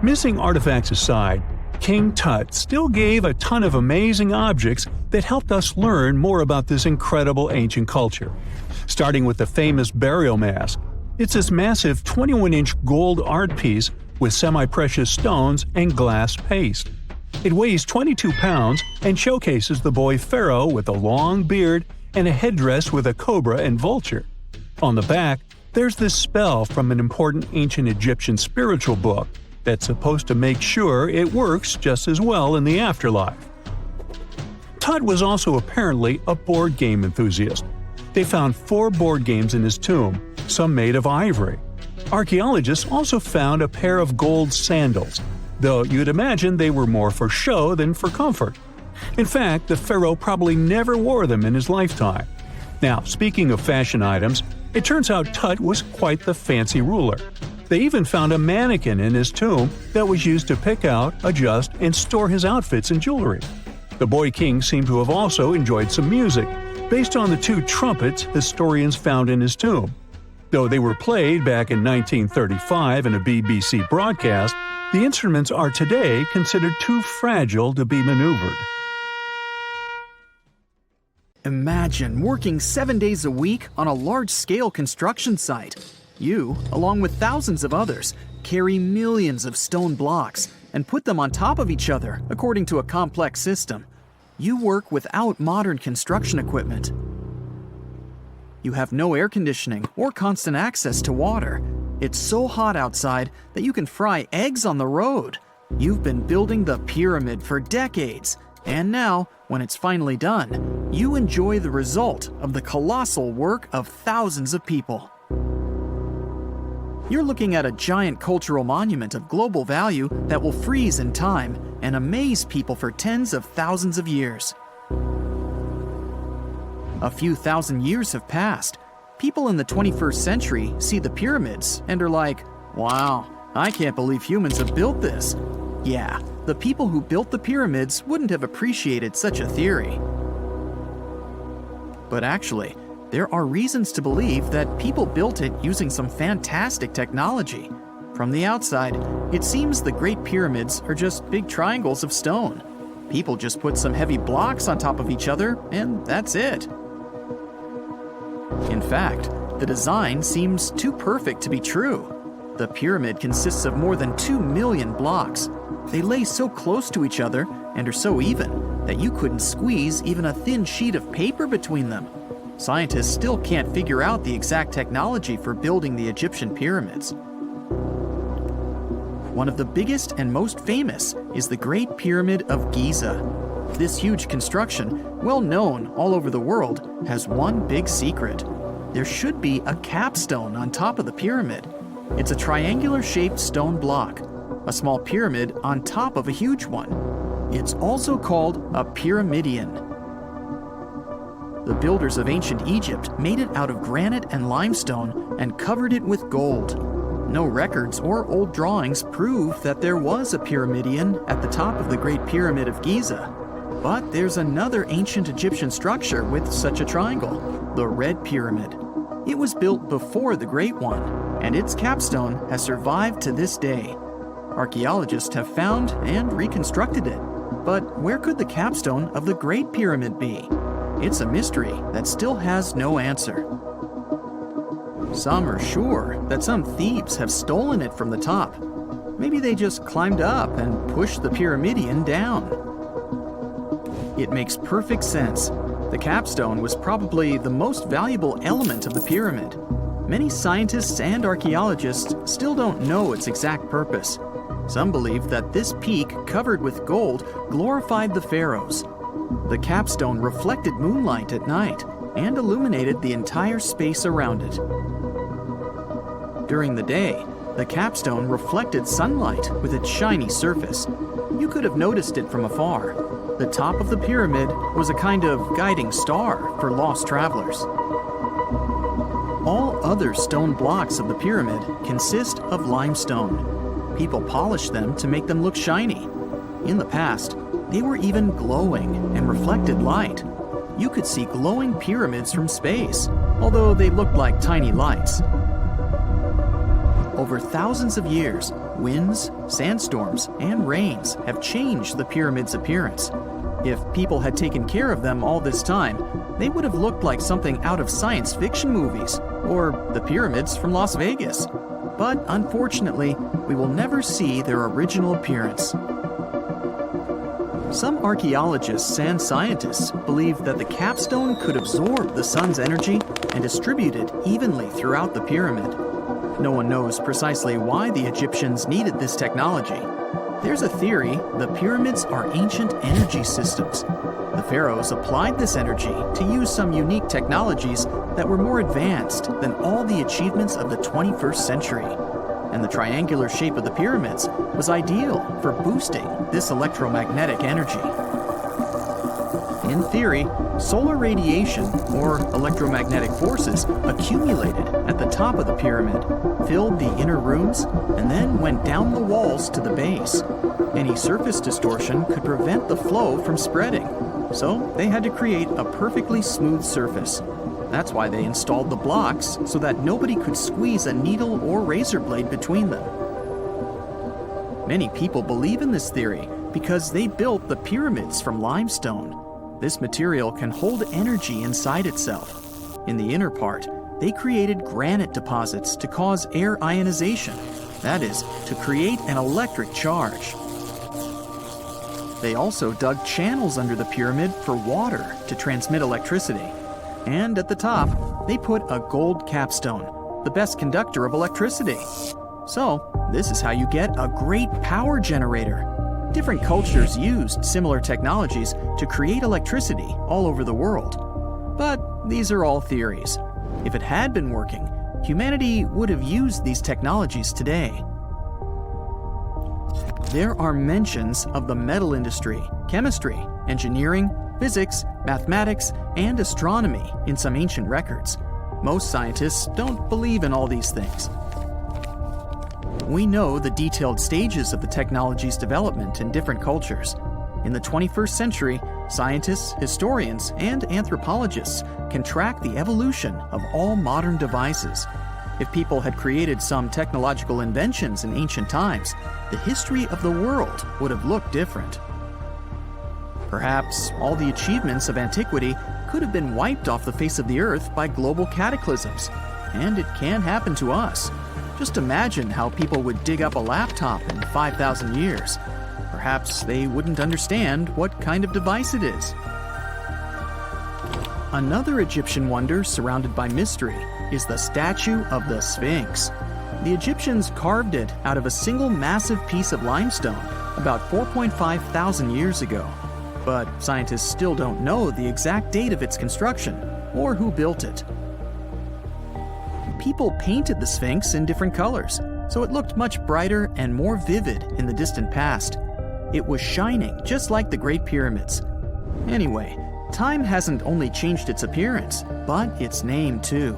Missing artifacts aside, King Tut still gave a ton of amazing objects that helped us learn more about this incredible ancient culture. Starting with the famous burial mask. It's this massive 21-inch gold art piece with semi-precious stones and glass paste. It weighs 22 pounds and showcases the boy pharaoh with a long beard and a headdress with a cobra and vulture. On the back, there's this spell from an important ancient Egyptian spiritual book that's supposed to make sure it works just as well in the afterlife. Tut was also apparently a board game enthusiast. They found 4 board games in his tomb, some made of ivory. Archaeologists also found a pair of gold sandals, though you'd imagine they were more for show than for comfort. In fact, the pharaoh probably never wore them in his lifetime. Now, speaking of fashion items, it turns out Tut was quite the fancy ruler. They even found a mannequin in his tomb that was used to pick out, adjust, and store his outfits and jewelry. The boy king seemed to have also enjoyed some music, based on the 2 trumpets historians found in his tomb. Though they were played back in 1935 in a BBC broadcast, the instruments are today considered too fragile to be maneuvered. Imagine working 7 days a week on a large-scale construction site. You, along with thousands of others, carry millions of stone blocks and put them on top of each other according to a complex system. You work without modern construction equipment. You have no air conditioning or constant access to water. It's so hot outside that you can fry eggs on the road. You've been building the pyramid for decades, and now, when it's finally done, you enjoy the result of the colossal work of thousands of people. You're looking at a giant cultural monument of global value that will freeze in time and amaze people for tens of thousands of years. A few thousand years have passed. People in the 21st century see the pyramids and are like, wow, I can't believe humans have built this. Yeah, the people who built the pyramids wouldn't have appreciated such a theory. But actually, there are reasons to believe that people built it using some fantastic technology. From the outside, it seems the Great Pyramids are just big triangles of stone. People just put some heavy blocks on top of each other, and that's it. In fact, the design seems too perfect to be true. The pyramid consists of more than 2 million blocks. They lay so close to each other and are so even that you couldn't squeeze even a thin sheet of paper between them. Scientists still can't figure out the exact technology for building the Egyptian pyramids. One of the biggest and most famous is the Great Pyramid of Giza. This huge construction, well known all over the world, has one big secret. There should be a capstone on top of the pyramid. It's a triangular-shaped stone block, a small pyramid on top of a huge one. It's also called a pyramidion. The builders of ancient Egypt made it out of granite and limestone and covered it with gold. No records or old drawings prove that there was a pyramidion at the top of the Great Pyramid of Giza. But there's another ancient Egyptian structure with such a triangle, the Red Pyramid. It was built before the Great One, and its capstone has survived to this day. Archaeologists have found and reconstructed it. But where could the capstone of the Great Pyramid be? It's a mystery that still has no answer. Some are sure that some thieves have stolen it from the top. Maybe they just climbed up and pushed the pyramidion down. It makes perfect sense. The capstone was probably the most valuable element of the pyramid. Many scientists and archaeologists still don't know its exact purpose. Some believe that this peak covered with gold glorified the pharaohs. The capstone reflected moonlight at night and illuminated the entire space around it. During the day, the capstone reflected sunlight with its shiny surface. You could have noticed it from afar. The top of the pyramid was a kind of guiding star for lost travelers. All other stone blocks of the pyramid consist of limestone. People polished them to make them look shiny. In the past, they were even glowing and reflected light. You could see glowing pyramids from space, although they looked like tiny lights. Over thousands of years, winds, sandstorms, and rains have changed the pyramid's appearance. If people had taken care of them all this time, they would have looked like something out of science fiction movies, or the pyramids from Las Vegas. But unfortunately, we will never see their original appearance. Some archaeologists and scientists believe that the capstone could absorb the sun's energy and distribute it evenly throughout the pyramid. No one knows precisely why the Egyptians needed this technology. There's a theory the pyramids are ancient energy systems. The pharaohs applied this energy to use some unique technologies that were more advanced than all the achievements of the 21st century. And the triangular shape of the pyramids was ideal for boosting this electromagnetic energy. In theory, solar radiation, or electromagnetic forces, accumulated at the top of the pyramid, filled the inner rooms, and then went down the walls to the base. Any surface distortion could prevent the flow from spreading, so they had to create a perfectly smooth surface. That's why they installed the blocks so that nobody could squeeze a needle or razor blade between them. Many people believe in this theory because they built the pyramids from limestone. This material can hold energy inside itself. In the inner part, they created granite deposits to cause air ionization, that is, to create an electric charge. They also dug channels under the pyramid for water to transmit electricity. And at the top, they put a gold capstone, the best conductor of electricity. So, this is how you get a great power generator. Different cultures used similar technologies to create electricity all over the world. But these are all theories. If it had been working, humanity would have used these technologies today. There are mentions of the metal industry, chemistry, engineering, physics, mathematics, and astronomy in some ancient records. Most scientists don't believe in all these things. We know the detailed stages of the technology's development in different cultures. In the 21st century, scientists, historians, and anthropologists can track the evolution of all modern devices. If people had created some technological inventions in ancient times, the history of the world would have looked different. Perhaps all the achievements of antiquity could have been wiped off the face of the earth by global cataclysms, and it can happen to us. Just imagine how people would dig up a laptop in 5,000 years. Perhaps they wouldn't understand what kind of device it is. Another Egyptian wonder surrounded by mystery is the statue of the Sphinx. The Egyptians carved it out of a single massive piece of limestone about 4.5 thousand years ago. But scientists still don't know the exact date of its construction or who built it. People painted the Sphinx in different colors, so it looked much brighter and more vivid in the distant past. It was shining just like the Great Pyramids. Anyway, time hasn't only changed its appearance, but its name too.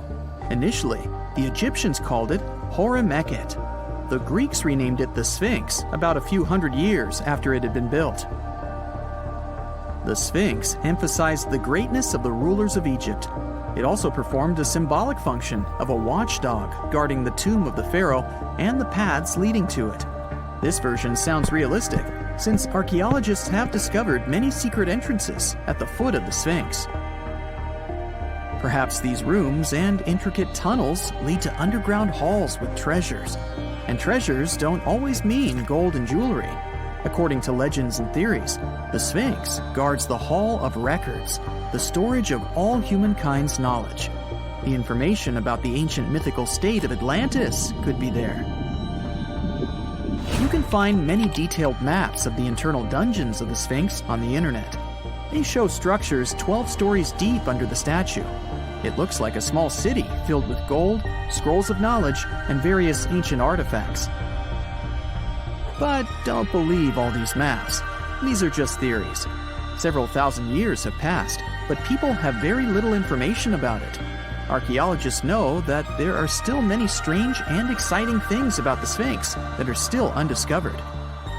Initially, the Egyptians called it Horemheb. The Greeks renamed it the Sphinx about a few hundred years after it had been built. The Sphinx emphasized the greatness of the rulers of Egypt. It also performed a symbolic function of a watchdog guarding the tomb of the pharaoh and the paths leading to it. This version sounds realistic, since archaeologists have discovered many secret entrances at the foot of the Sphinx. Perhaps these rooms and intricate tunnels lead to underground halls with treasures. And treasures don't always mean gold and jewelry. According to legends and theories, the Sphinx guards the Hall of Records, the storage of all humankind's knowledge. The information about the ancient mythical state of Atlantis could be there. You can find many detailed maps of the internal dungeons of the Sphinx on the internet. They show structures 12 stories deep under the statue. It looks like a small city filled with gold, scrolls of knowledge, and various ancient artifacts. But don't believe all these maps. These are just theories. Several thousand years have passed, but people have very little information about it. Archaeologists know that there are still many strange and exciting things about the Sphinx that are still undiscovered.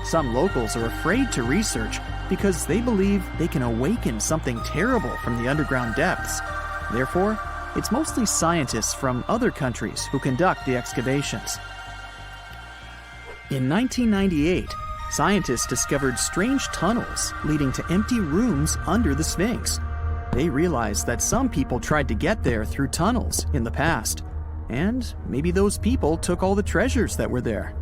Some locals are afraid to research because they believe they can awaken something terrible from the underground depths. Therefore, it's mostly scientists from other countries who conduct the excavations. In 1998, scientists discovered strange tunnels leading to empty rooms under the Sphinx. They realized that some people tried to get there through tunnels in the past, and maybe those people took all the treasures that were there.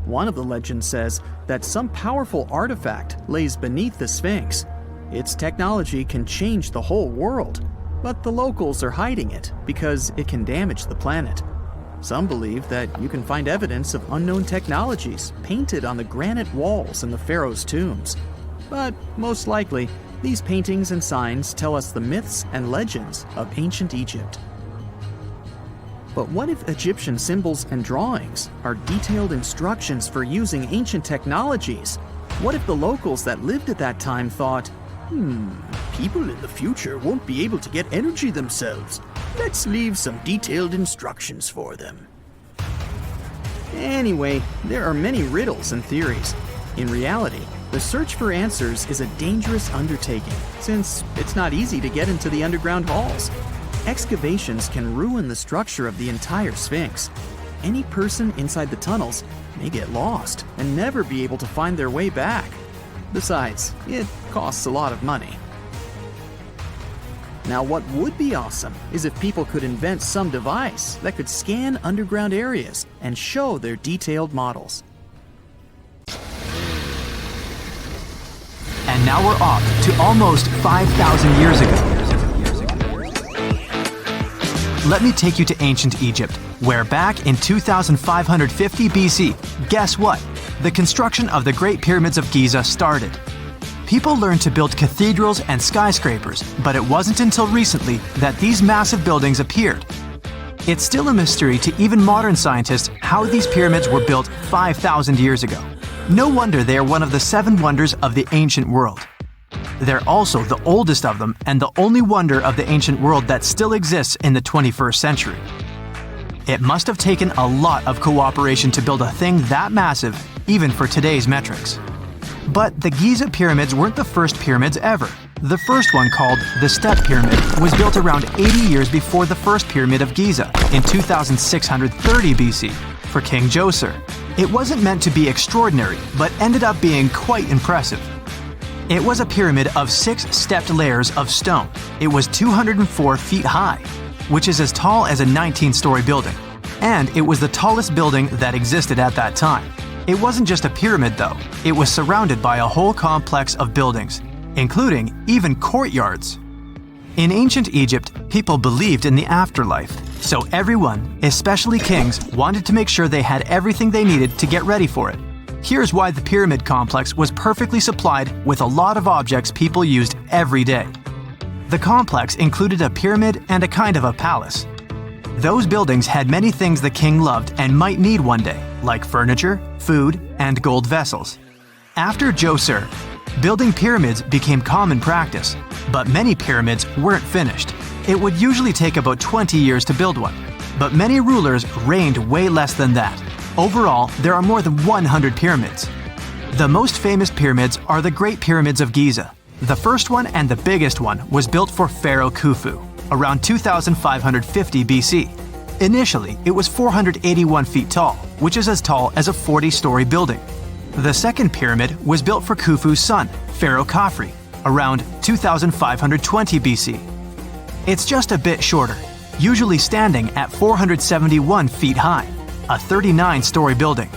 One of the legends says that some powerful artifact lays beneath the Sphinx. Its technology can change the whole world, but the locals are hiding it because it can damage the planet. Some believe that you can find evidence of unknown technologies painted on the granite walls in the pharaoh's tombs. But most likely, these paintings and signs tell us the myths and legends of ancient Egypt. But what if Egyptian symbols and drawings are detailed instructions for using ancient technologies? What if the locals that lived at that time thought, people in the future won't be able to get energy themselves. Let's leave some detailed instructions for them. Anyway, there are many riddles and theories. In reality, The search for answers is a dangerous undertaking, since it's not easy to get into the underground halls. Excavations can ruin the structure of the entire Sphinx. Any person inside the tunnels may get lost and never be able to find their way back. Besides, it costs a lot of money. Now, what would be awesome is if people could invent some device that could scan underground areas and show their detailed models. And now we're off to almost 5,000 years ago. Let me take you to ancient Egypt, where back in 2550 BC, guess what? The construction of the Great Pyramids of Giza started. People learned to build cathedrals and skyscrapers, but it wasn't until recently that these massive buildings appeared. It's still a mystery to even modern scientists how these pyramids were built 5,000 years ago. No wonder they are one of the 7 wonders of the ancient world. They're also the oldest of them and the only wonder of the ancient world that still exists in the 21st century. It must have taken a lot of cooperation to build a thing that massive, even for today's metrics. But the Giza pyramids weren't the first pyramids ever. The first one, called the Step Pyramid, was built around 80 years before the first pyramid of Giza in 2630 BC for King Djoser. It wasn't meant to be extraordinary, but ended up being quite impressive. It was a pyramid of 6 stepped layers of stone. It was 204 feet high, which is as tall as a 19-story building. And it was the tallest building that existed at that time. It wasn't just a pyramid though, it was surrounded by a whole complex of buildings, including even courtyards. In ancient Egypt, people believed in the afterlife, so everyone, especially kings, wanted to make sure they had everything they needed to get ready for it. Here's why the pyramid complex was perfectly supplied with a lot of objects people used every day. The complex included a pyramid and a kind of a palace. Those buildings had many things the king loved and might need one day, like furniture, food, and gold vessels. After Djoser, building pyramids became common practice, but many pyramids weren't finished. It would usually take about 20 years to build one, but many rulers reigned way less than that. Overall, there are more than 100 pyramids. The most famous pyramids are the Great Pyramids of Giza. The first one and the biggest one was built for Pharaoh Khufu, around 2550 BC. Initially, it was 481 feet tall, which is as tall as a 40-story building. The second pyramid was built for Khufu's son, Pharaoh Khafre, around 2520 BC. It's just a bit shorter, usually standing at 471 feet high, a 39-story building.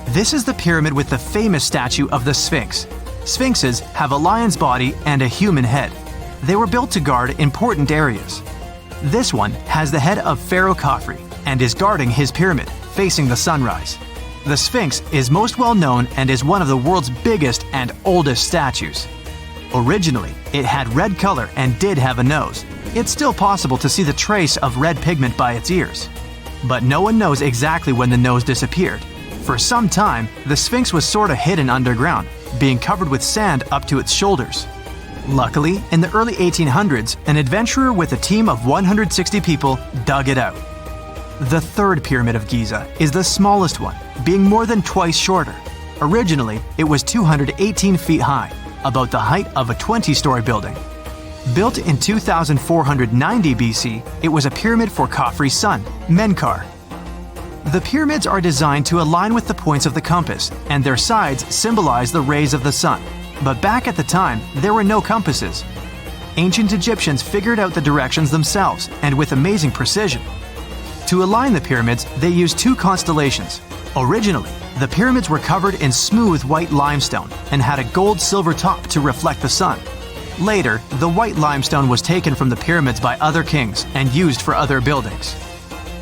This is the pyramid with the famous statue of the Sphinx. Sphinxes have a lion's body and a human head. They were built to guard important areas. This one has the head of Pharaoh Khafre and is guarding his pyramid, facing the sunrise. The Sphinx is most well known and is one of the world's biggest and oldest statues. Originally, it had red color and did have a nose. It's still possible to see the trace of red pigment by its ears. But no one knows exactly when the nose disappeared. For some time, the Sphinx was sort of hidden underground, being covered with sand up to its shoulders. Luckily, in the early 1800s, an adventurer with a team of 160 people dug it out. The third pyramid of Giza is the smallest one, being more than twice shorter. Originally, it was 218 feet high, about the height of a 20-story building. Built in 2490 BC, it was a pyramid for Khafre's son, Menkaure. The pyramids are designed to align with the points of the compass, and their sides symbolize the rays of the sun. But back at the time, there were no compasses. Ancient Egyptians figured out the directions themselves, and with amazing precision. To align the pyramids, they used 2 constellations. Originally, the pyramids were covered in smooth white limestone and had a gold-silver top to reflect the sun. Later, the white limestone was taken from the pyramids by other kings and used for other buildings.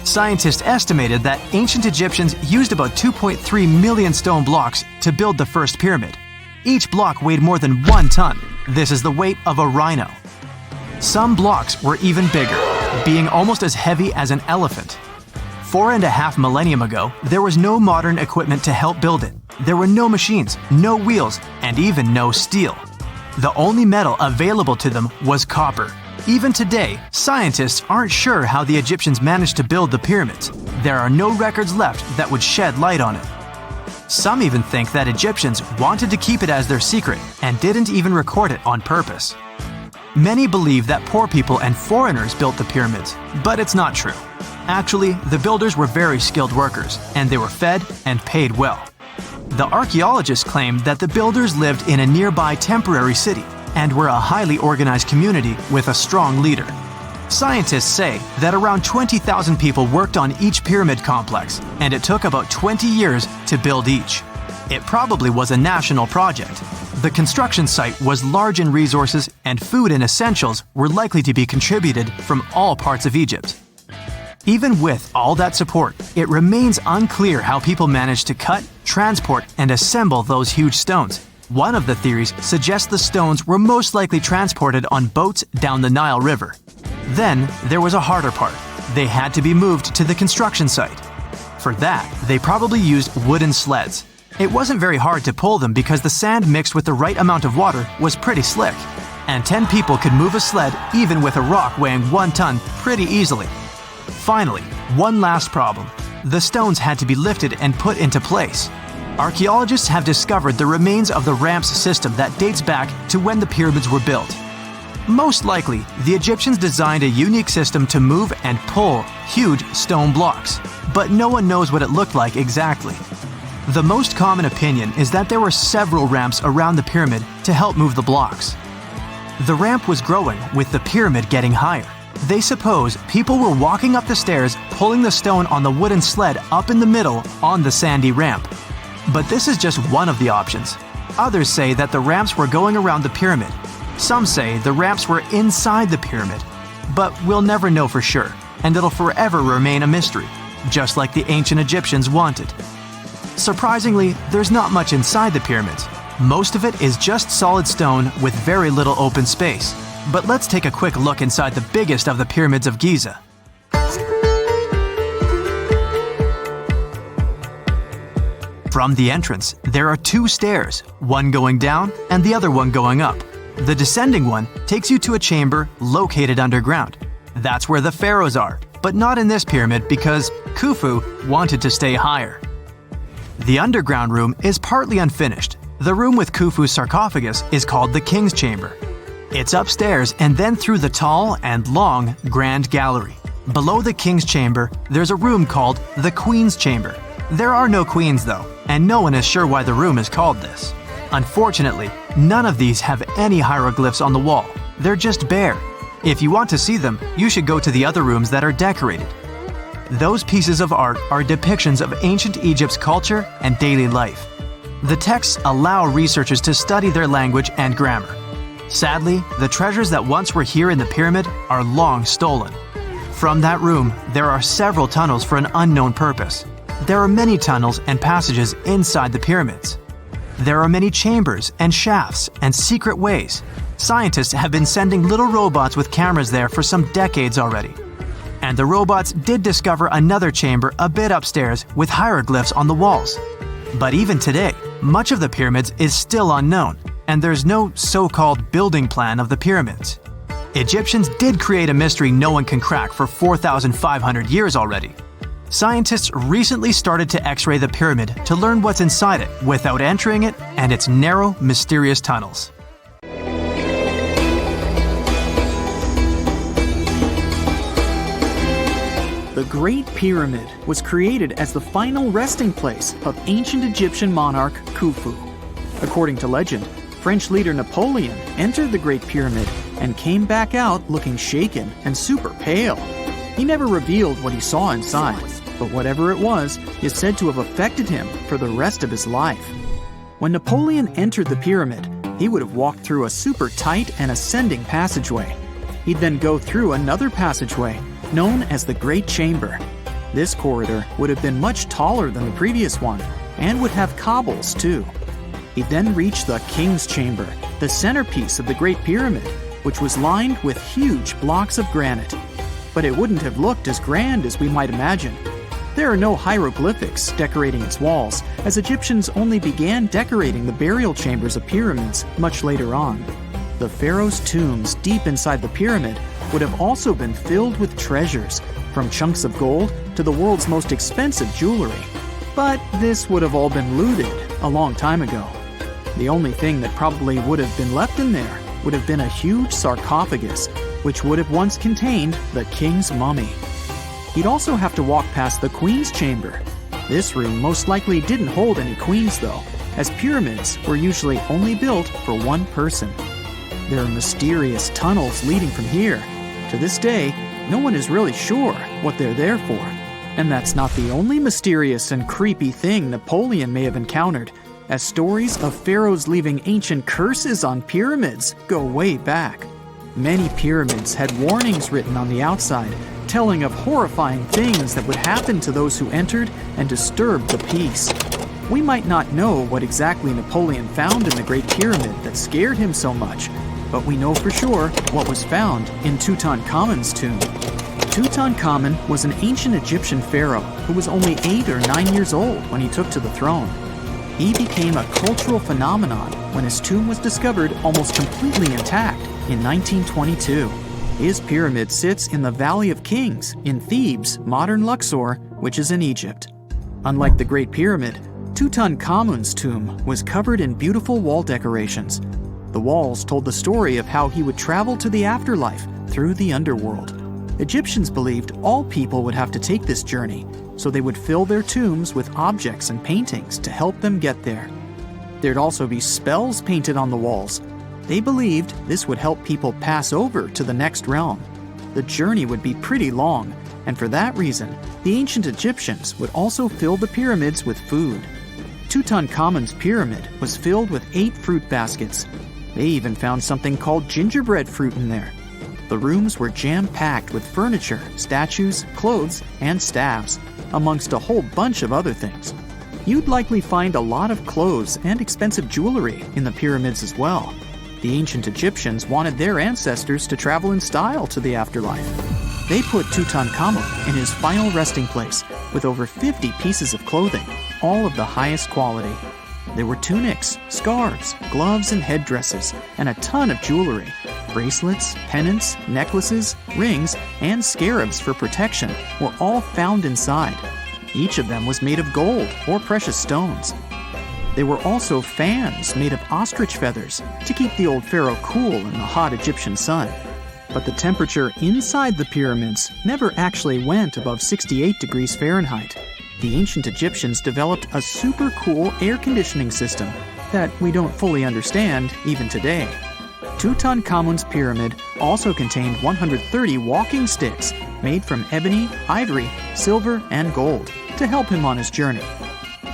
Scientists estimated that ancient Egyptians used about 2.3 million stone blocks to build the first pyramid. Each block weighed more than 1 ton. This is the weight of a rhino. Some blocks were even bigger, being almost as heavy as an elephant. 4.5 millennia ago, there was no modern equipment to help build it. There were no machines, no wheels, and even no steel. The only metal available to them was copper. Even today, scientists aren't sure how the Egyptians managed to build the pyramids. There are no records left that would shed light on it. Some even think that Egyptians wanted to keep it as their secret and didn't even record it on purpose. Many believe that poor people and foreigners built the pyramids, but it's not true. Actually, the builders were very skilled workers, and they were fed and paid well. The archaeologists claim that the builders lived in a nearby temporary city and were a highly organized community with a strong leader. Scientists say that around 20,000 people worked on each pyramid complex, and it took about 20 years to build each. It probably was a national project. The construction site was large in resources, and food and essentials were likely to be contributed from all parts of Egypt. Even with all that support, it remains unclear how people managed to cut, transport, and assemble those huge stones. One of the theories suggests the stones were most likely transported on boats down the Nile River. Then, there was a harder part. They had to be moved to the construction site. For that, they probably used wooden sleds. It wasn't very hard to pull them because the sand mixed with the right amount of water was pretty slick. And 10 people could move a sled even with a rock weighing 1 ton pretty easily. Finally, one last problem. The stones had to be lifted and put into place. Archaeologists have discovered the remains of the ramps system that dates back to when the pyramids were built. Most likely, the Egyptians designed a unique system to move and pull huge stone blocks, but no one knows what it looked like exactly. The most common opinion is that there were several ramps around the pyramid to help move the blocks. The ramp was growing with the pyramid getting higher. They suppose people were walking up the stairs, pulling the stone on the wooden sled up in the middle on the sandy ramp. But this is just one of the options. Others say that the ramps were going around the pyramid. Some say the ramps were inside the pyramid. But we'll never know for sure, and it'll forever remain a mystery, just like the ancient Egyptians wanted. Surprisingly, there's not much inside the pyramids. Most of it is just solid stone with very little open space. But let's take a quick look inside the biggest of the pyramids of Giza. From the entrance, there are 2 stairs, one going down and the other one going up. The descending one takes you to a chamber located underground. That's where the pharaohs are, but not in this pyramid because Khufu wanted to stay higher. The underground room is partly unfinished. The room with Khufu's sarcophagus is called the King's Chamber. It's upstairs and then through the tall and long Grand Gallery. Below the King's Chamber, there's a room called the Queen's Chamber. There are no queens though, and no one is sure why the room is called this. Unfortunately, none of these have any hieroglyphs on the wall. They're just bare. If you want to see them, you should go to the other rooms that are decorated. Those pieces of art are depictions of ancient Egypt's culture and daily life. The texts allow researchers to study their language and grammar. Sadly, the treasures that once were here in the pyramid are long stolen. From that room, there are several tunnels for an unknown purpose. There are many tunnels and passages inside the pyramids. There are many chambers and shafts and secret ways. Scientists have been sending little robots with cameras there for some decades already. And the robots did discover another chamber a bit upstairs with hieroglyphs on the walls. But even today, much of the pyramids is still unknown, and there's no so-called building plan of the pyramids. Egyptians did create a mystery no one can crack for 4,500 years already. Scientists recently started to X-ray the pyramid to learn what's inside it without entering it and its narrow, mysterious tunnels. The Great Pyramid was created as the final resting place of ancient Egyptian monarch Khufu. According to legend, French leader Napoleon entered the Great Pyramid and came back out looking shaken and super pale. He never revealed what he saw inside, but whatever it was is said to have affected him for the rest of his life. When Napoleon entered the pyramid, he would have walked through a super tight and ascending passageway. He'd then go through another passageway, known as the Great Chamber. This corridor would have been much taller than the previous one, and would have cobbles too. He'd then reach the King's Chamber, the centerpiece of the Great Pyramid, which was lined with huge blocks of granite. But it wouldn't have looked as grand as we might imagine. There are no hieroglyphics decorating its walls, as Egyptians only began decorating the burial chambers of pyramids much later on. The pharaoh's tombs deep inside the pyramid would have also been filled with treasures, from chunks of gold to the world's most expensive jewelry. But this would have all been looted a long time ago. The only thing that probably would have been left in there would have been a huge sarcophagus, which would have once contained the king's mummy. He'd also have to walk past the queen's chamber. This room most likely didn't hold any queens though, as pyramids were usually only built for one person. There are mysterious tunnels leading from here. To this day, no one is really sure what they're there for. And that's not the only mysterious and creepy thing Napoleon may have encountered, as stories of pharaohs leaving ancient curses on pyramids go way back. Many pyramids had warnings written on the outside, telling of horrifying things that would happen to those who entered and disturbed the peace. We might not know what exactly Napoleon found in the Great Pyramid that scared him so much, but we know for sure what was found in Tutankhamun's tomb. Tutankhamun was an ancient Egyptian pharaoh who was only 8 or 9 years old when he took to the throne. He became a cultural phenomenon when his tomb was discovered almost completely intact in 1922. His pyramid sits in the Valley of Kings in Thebes, modern Luxor, which is in Egypt. Unlike the Great Pyramid, Tutankhamun's tomb was covered in beautiful wall decorations. The walls told the story of how he would travel to the afterlife through the underworld. Egyptians believed all people would have to take this journey, so they would fill their tombs with objects and paintings to help them get there. There'd also be spells painted on the walls. They believed this would help people pass over to the next realm. The journey would be pretty long, and for that reason, the ancient Egyptians would also fill the pyramids with food. Tutankhamun's pyramid was filled with 8 fruit baskets. They even found something called gingerbread fruit in there. The rooms were jam-packed with furniture, statues, clothes, and staffs, amongst a whole bunch of other things. You'd likely find a lot of clothes and expensive jewelry in the pyramids as well. The ancient Egyptians wanted their ancestors to travel in style to the afterlife. They put Tutankhamun in his final resting place with over 50 pieces of clothing, all of the highest quality. There were tunics, scarves, gloves, and headdresses, and a ton of jewelry. Bracelets, pendants, necklaces, rings, and scarabs for protection were all found inside. Each of them was made of gold or precious stones. There were also fans made of ostrich feathers to keep the old pharaoh cool in the hot Egyptian sun. But the temperature inside the pyramids never actually went above 68 degrees Fahrenheit. The ancient Egyptians developed a super cool air conditioning system that we don't fully understand even today. Tutankhamun's pyramid also contained 130 walking sticks made from ebony, ivory, silver, and gold to help him on his journey.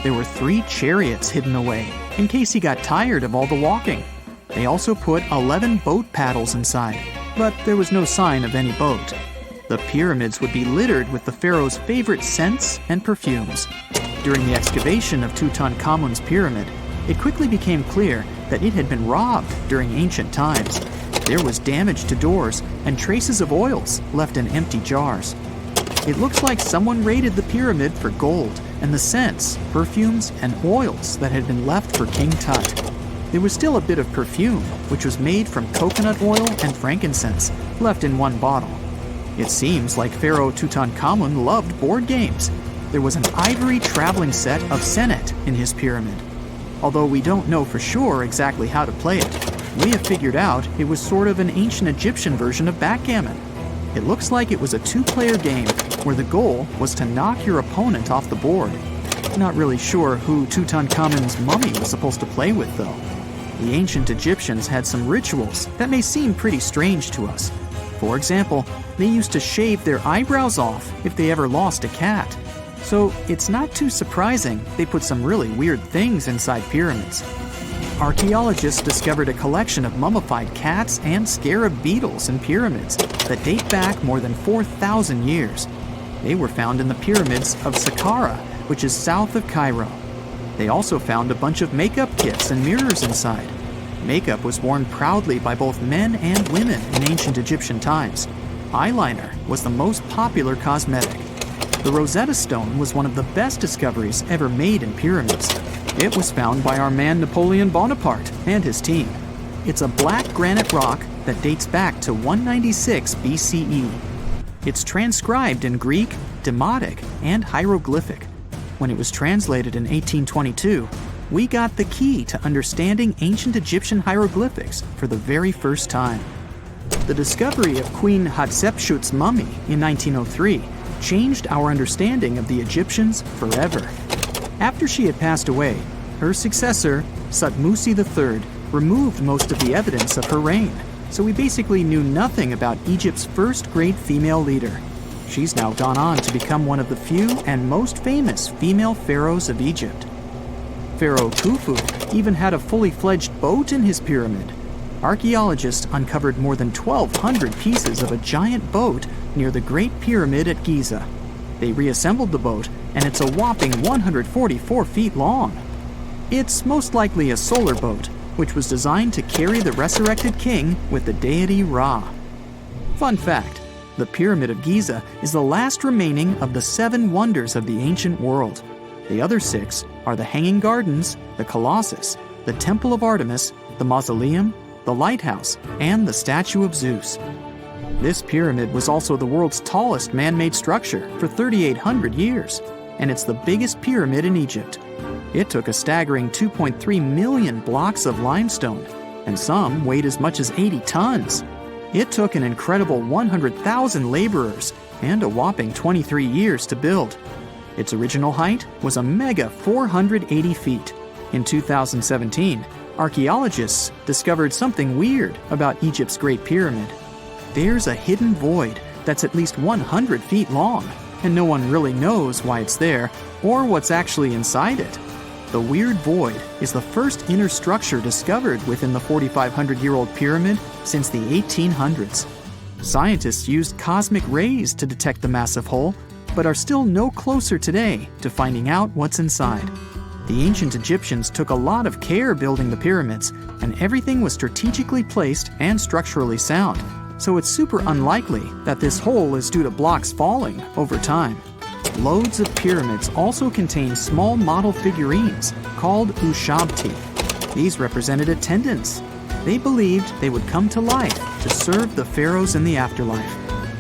There were 3 chariots hidden away in case he got tired of all the walking. They also put 11 boat paddles inside, but there was no sign of any boat. The pyramids would be littered with the pharaoh's favorite scents and perfumes. During the excavation of Tutankhamun's pyramid, it quickly became clear that it had been robbed during ancient times. There was damage to doors and traces of oils left in empty jars. It looks like someone raided the pyramid for gold and the scents, perfumes, and oils that had been left for King Tut. There was still a bit of perfume, which was made from coconut oil and frankincense, left in one bottle. It seems like Pharaoh Tutankhamun loved board games. There was an ivory traveling set of senet in his pyramid. Although we don't know for sure exactly how to play it, we have figured out it was sort of an ancient Egyptian version of backgammon. It looks like it was a 2-player game where the goal was to knock your opponent off the board. Not really sure who Tutankhamun's mummy was supposed to play with though. The ancient Egyptians had some rituals that may seem pretty strange to us. For example, they used to shave their eyebrows off if they ever lost a cat. So it's not too surprising they put some really weird things inside pyramids. Archaeologists discovered a collection of mummified cats and scarab beetles in pyramids that date back more than 4,000 years. They were found in the pyramids of Saqqara, which is south of Cairo. They also found a bunch of makeup kits and mirrors inside. Makeup was worn proudly by both men and women in ancient Egyptian times. Eyeliner was the most popular cosmetic. The Rosetta Stone was one of the best discoveries ever made in pyramids. It was found by our man Napoleon Bonaparte and his team. It's a black granite rock that dates back to 196 BCE. It's transcribed in Greek, Demotic, and hieroglyphic. when it was translated in 1822, we got the key to understanding ancient Egyptian hieroglyphics for the very first time. The discovery of Queen Hatshepsut's mummy in 1903 changed our understanding of the Egyptians forever. After she had passed away, her successor, Thutmose III, removed most of the evidence of her reign, so we basically knew nothing about Egypt's first great female leader. She's now gone on to become one of the few and most famous female pharaohs of Egypt. Pharaoh Khufu even had a fully fledged boat in his pyramid. Archaeologists uncovered more than 1,200 pieces of a giant boat near the Great Pyramid at Giza. They reassembled the boat, and it's a whopping 144 feet long. It's most likely a solar boat, which was designed to carry the resurrected king with the deity Ra. Fun fact, the Pyramid of Giza is the last remaining of the 7 wonders of the ancient world. The other 6 are the Hanging Gardens, the Colossus, the Temple of Artemis, the Mausoleum, the Lighthouse, and the Statue of Zeus. This pyramid was also the world's tallest man-made structure for 3,800 years, and it's the biggest pyramid in Egypt. It took a staggering 2.3 million blocks of limestone, and some weighed as much as 80 tons. It took an incredible 100,000 laborers and a whopping 23 years to build. Its original height was a mega 480 feet. In 2017, archaeologists discovered something weird about Egypt's Great Pyramid. There's a hidden void that's at least 100 feet long, and no one really knows why it's there or what's actually inside it. The weird void is the first inner structure discovered within the 4,500-year-old pyramid since the 1800s. Scientists used cosmic rays to detect the massive hole, but are still no closer today to finding out what's inside. The ancient Egyptians took a lot of care building the pyramids, and everything was strategically placed and structurally sound, so it's super unlikely that this hole is due to blocks falling over time. Loads of pyramids also contain small model figurines called ushabti. These represented attendants. They believed they would come to life to serve the pharaohs in the afterlife.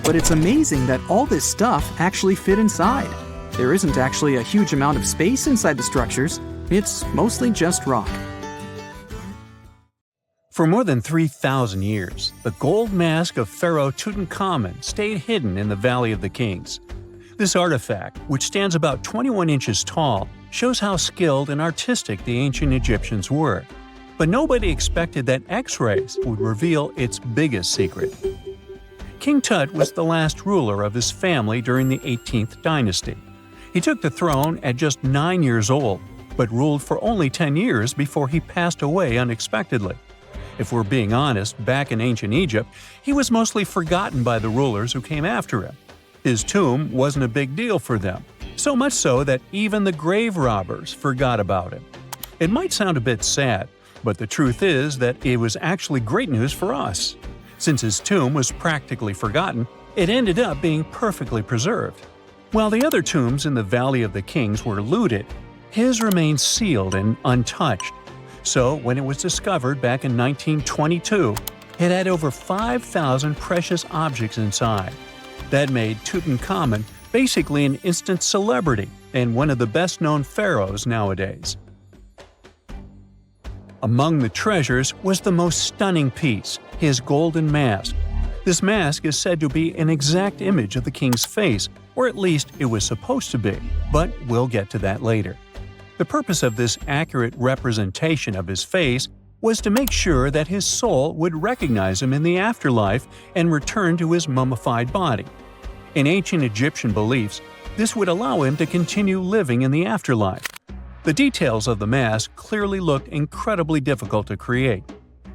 But it's amazing that all this stuff actually fit inside. There isn't actually a huge amount of space inside the structures. It's mostly just rock. For more than 3,000 years, the gold mask of Pharaoh Tutankhamun stayed hidden in the Valley of the Kings. This artifact, which stands about 21 inches tall, shows how skilled and artistic the ancient Egyptians were. But nobody expected that X-rays would reveal its biggest secret. King Tut was the last ruler of his family during the 18th dynasty. He took the throne at just 9 years old, but ruled for only 10 years before he passed away unexpectedly. If we're being honest, back in ancient Egypt, he was mostly forgotten by the rulers who came after him. His tomb wasn't a big deal for them, so much so that even the grave robbers forgot about him. It might sound a bit sad, but the truth is that it was actually great news for us. Since his tomb was practically forgotten, it ended up being perfectly preserved. While the other tombs in the Valley of the Kings were looted, his remained sealed and untouched. So when it was discovered back in 1922, it had over 5,000 precious objects inside. That made Tutankhamun basically an instant celebrity and one of the best-known pharaohs nowadays. Among the treasures was the most stunning piece, his golden mask. This mask is said to be an exact image of the king's face, or at least it was supposed to be, but we'll get to that later. The purpose of this accurate representation of his face was to make sure that his soul would recognize him in the afterlife and return to his mummified body. In ancient Egyptian beliefs, this would allow him to continue living in the afterlife. The details of the mask clearly looked incredibly difficult to create,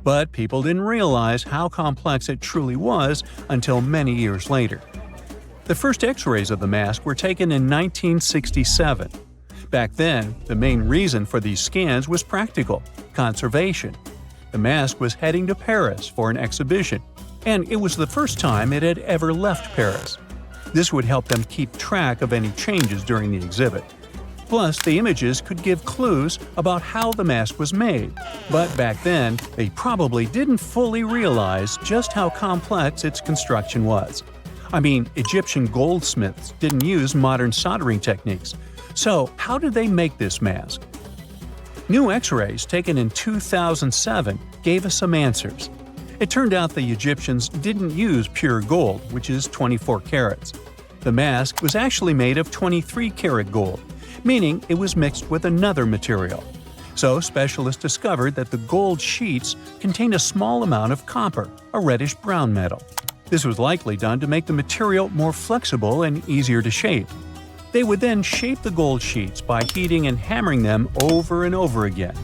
but people didn't realize how complex it truly was until many years later. The first X-rays of the mask were taken in 1967. Back then, the main reason for these scans was practical – conservation. The mask was heading to Paris for an exhibition, and it was the first time it had ever left Paris. This would help them keep track of any changes during the exhibit. Plus, the images could give clues about how the mask was made, but back then, they probably didn't fully realize just how complex its construction was. I mean, Egyptian goldsmiths didn't use modern soldering techniques, So, how did they make this mask? New X-rays taken in 2007 gave us some answers. It turned out the Egyptians didn't use pure gold, which is 24 carats. The mask was actually made of 23-karat gold, meaning it was mixed with another material. So specialists discovered that the gold sheets contained a small amount of copper, a reddish-brown metal. This was likely done to make the material more flexible and easier to shape. They would then shape the gold sheets by heating and hammering them over and over again.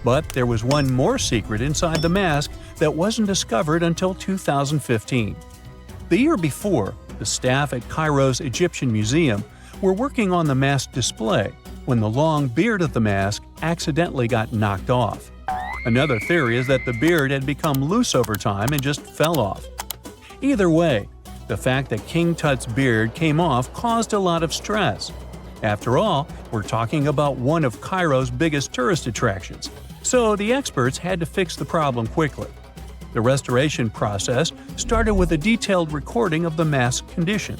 But there was one more secret inside the mask that wasn't discovered until 2015. The year before, the staff at Cairo's Egyptian Museum were working on the mask display when the long beard of the mask accidentally got knocked off. Another theory is that the beard had become loose over time and just fell off. Either way, the fact that King Tut's beard came off caused a lot of stress. After all, we're talking about one of Cairo's biggest tourist attractions, so the experts had to fix the problem quickly. The restoration process started with a detailed recording of the mask's condition.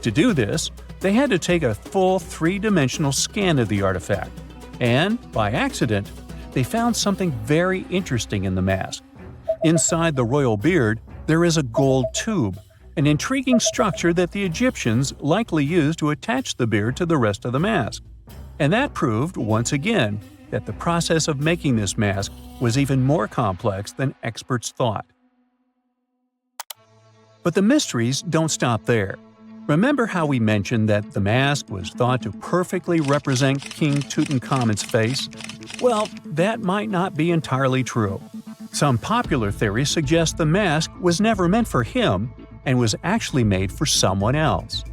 To do this, they had to take a full three-dimensional scan of the artifact. And, by accident, they found something very interesting in the mask. Inside the royal beard, there is a gold tube, an intriguing structure that the Egyptians likely used to attach the beard to the rest of the mask. And that proved, once again, that the process of making this mask was even more complex than experts thought. But the mysteries don't stop there. Remember how we mentioned that the mask was thought to perfectly represent King Tutankhamun's face? Well, that might not be entirely true. Some popular theories suggest the mask was never meant for him and was actually made for someone else.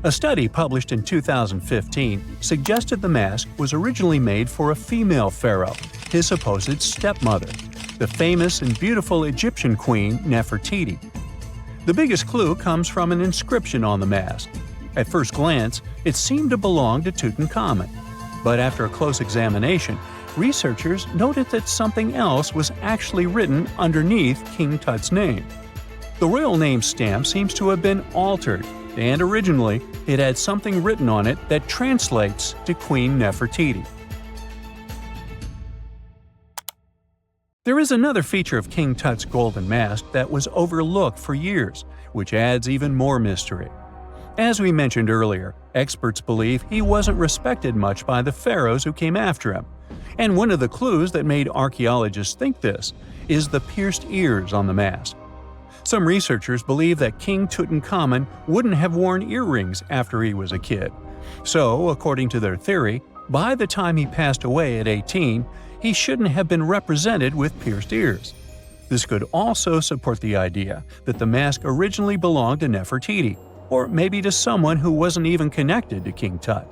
A study published in 2015 suggested the mask was originally made for a female pharaoh, his supposed stepmother, the famous and beautiful Egyptian queen Nefertiti. The biggest clue comes from an inscription on the mask. At first glance, it seemed to belong to Tutankhamun, but after a close examination, researchers noted that something else was actually written underneath King Tut's name. The royal name stamp seems to have been altered, and originally it had something written on it that translates to Queen Nefertiti. There is another feature of King Tut's golden mask that was overlooked for years, which adds even more mystery. As we mentioned earlier, experts believe he wasn't respected much by the pharaohs who came after him. And one of the clues that made archaeologists think this is the pierced ears on the mask. Some researchers believe that King Tutankhamun wouldn't have worn earrings after he was a kid. So, according to their theory, by the time he passed away at 18, he shouldn't have been represented with pierced ears. This could also support the idea that the mask originally belonged to Nefertiti, or maybe to someone who wasn't even connected to King Tut.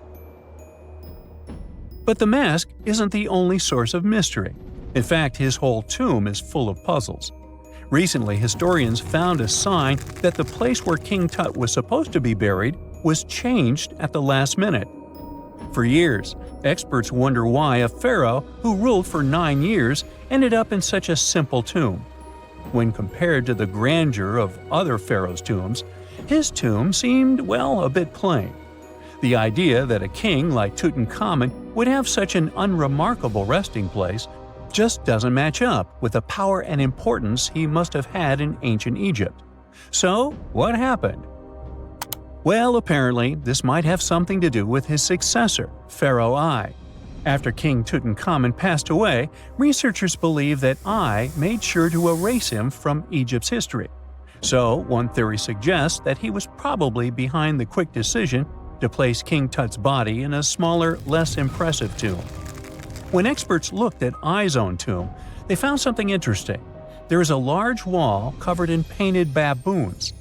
But the mask isn't the only source of mystery. In fact, his whole tomb is full of puzzles. Recently, historians found a sign that the place where King Tut was supposed to be buried was changed at the last minute. For years, experts wonder why a pharaoh who ruled for 9 years ended up in such a simple tomb. When compared to the grandeur of other pharaohs' tombs, his tomb seemed, well, a bit plain. The idea that a king like Tutankhamun would have such an unremarkable resting place just doesn't match up with the power and importance he must have had in ancient Egypt. So, what happened? Well, apparently, this might have something to do with his successor, Pharaoh I. After King Tutankhamun passed away, researchers believe that I made sure to erase him from Egypt's history. So, one theory suggests that he was probably behind the quick decision to place King Tut's body in a smaller, less impressive tomb. When experts looked at I's own tomb, they found something interesting. There is a large wall covered in painted baboons.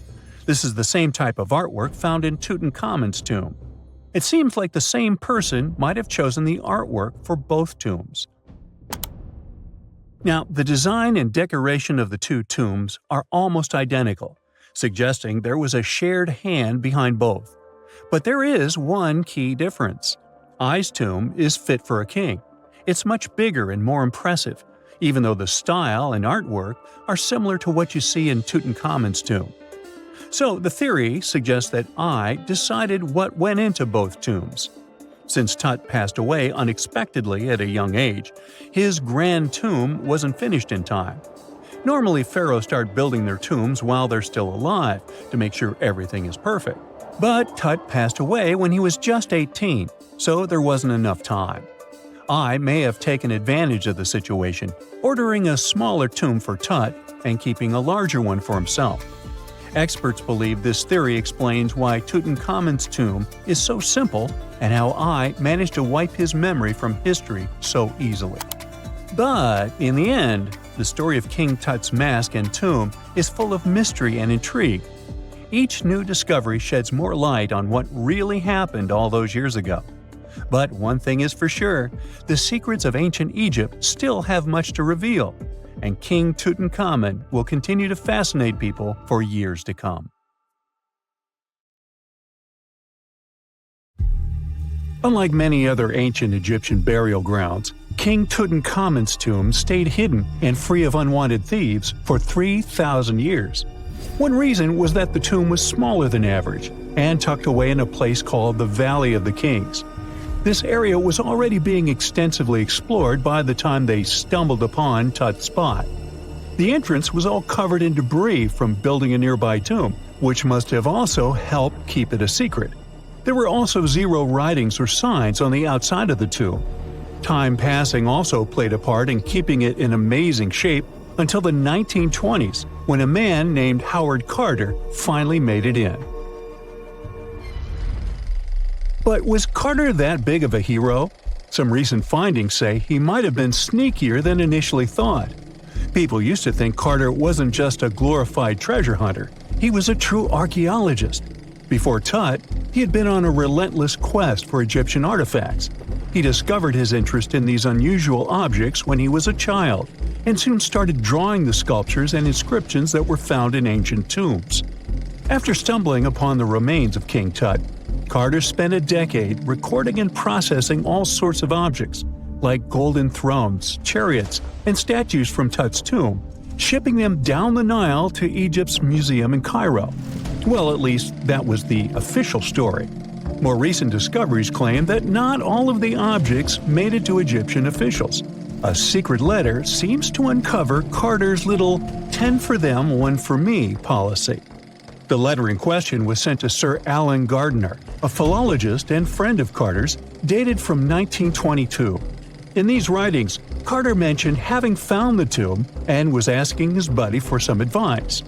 This is the same type of artwork found in Tutankhamun's tomb. It seems like the same person might have chosen the artwork for both tombs. Now, the design and decoration of the two tombs are almost identical, suggesting there was a shared hand behind both. But there is one key difference. I's tomb is fit for a king. It's much bigger and more impressive, even though the style and artwork are similar to what you see in Tutankhamun's tomb. So the theory suggests that I decided what went into both tombs. Since Tut passed away unexpectedly at a young age, his grand tomb wasn't finished in time. Normally, pharaohs start building their tombs while they're still alive to make sure everything is perfect. But Tut passed away when he was just 18, so there wasn't enough time. I may have taken advantage of the situation, ordering a smaller tomb for Tut and keeping a larger one for himself. Experts believe this theory explains why Tutankhamun's tomb is so simple and how I managed to wipe his memory from history so easily. But in the end, the story of King Tut's mask and tomb is full of mystery and intrigue. Each new discovery sheds more light on what really happened all those years ago. But one thing is for sure, the secrets of ancient Egypt still have much to reveal, and King Tutankhamun will continue to fascinate people for years to come. Unlike many other ancient Egyptian burial grounds, King Tutankhamun's tomb stayed hidden and free of unwanted thieves for 3,000 years. One reason was that the tomb was smaller than average and tucked away in a place called the Valley of the Kings. This area was already being extensively explored by the time they stumbled upon Tut's spot. The entrance was all covered in debris from building a nearby tomb, which must have also helped keep it a secret. There were also zero writings or signs on the outside of the tomb. Time passing also played a part in keeping it in amazing shape until the 1920s, when a man named Howard Carter finally made it in. But was Carter that big of a hero? Some recent findings say he might have been sneakier than initially thought. People used to think Carter wasn't just a glorified treasure hunter, he was a true archaeologist. Before Tut, he had been on a relentless quest for Egyptian artifacts. He discovered his interest in these unusual objects when he was a child, and soon started drawing the sculptures and inscriptions that were found in ancient tombs. After stumbling upon the remains of King Tut, Carter spent a decade recording and processing all sorts of objects, like golden thrones, chariots, and statues from Tut's tomb, shipping them down the Nile to Egypt's museum in Cairo. Well, at least that was the official story. More recent discoveries claim that not all of the objects made it to Egyptian officials. A secret letter seems to uncover Carter's little 10 for them, 1 for me policy. The letter in question was sent to Sir Alan Gardiner, a philologist and friend of Carter's, dated from 1922. In these writings, Carter mentioned having found the tomb and was asking his buddy for some advice.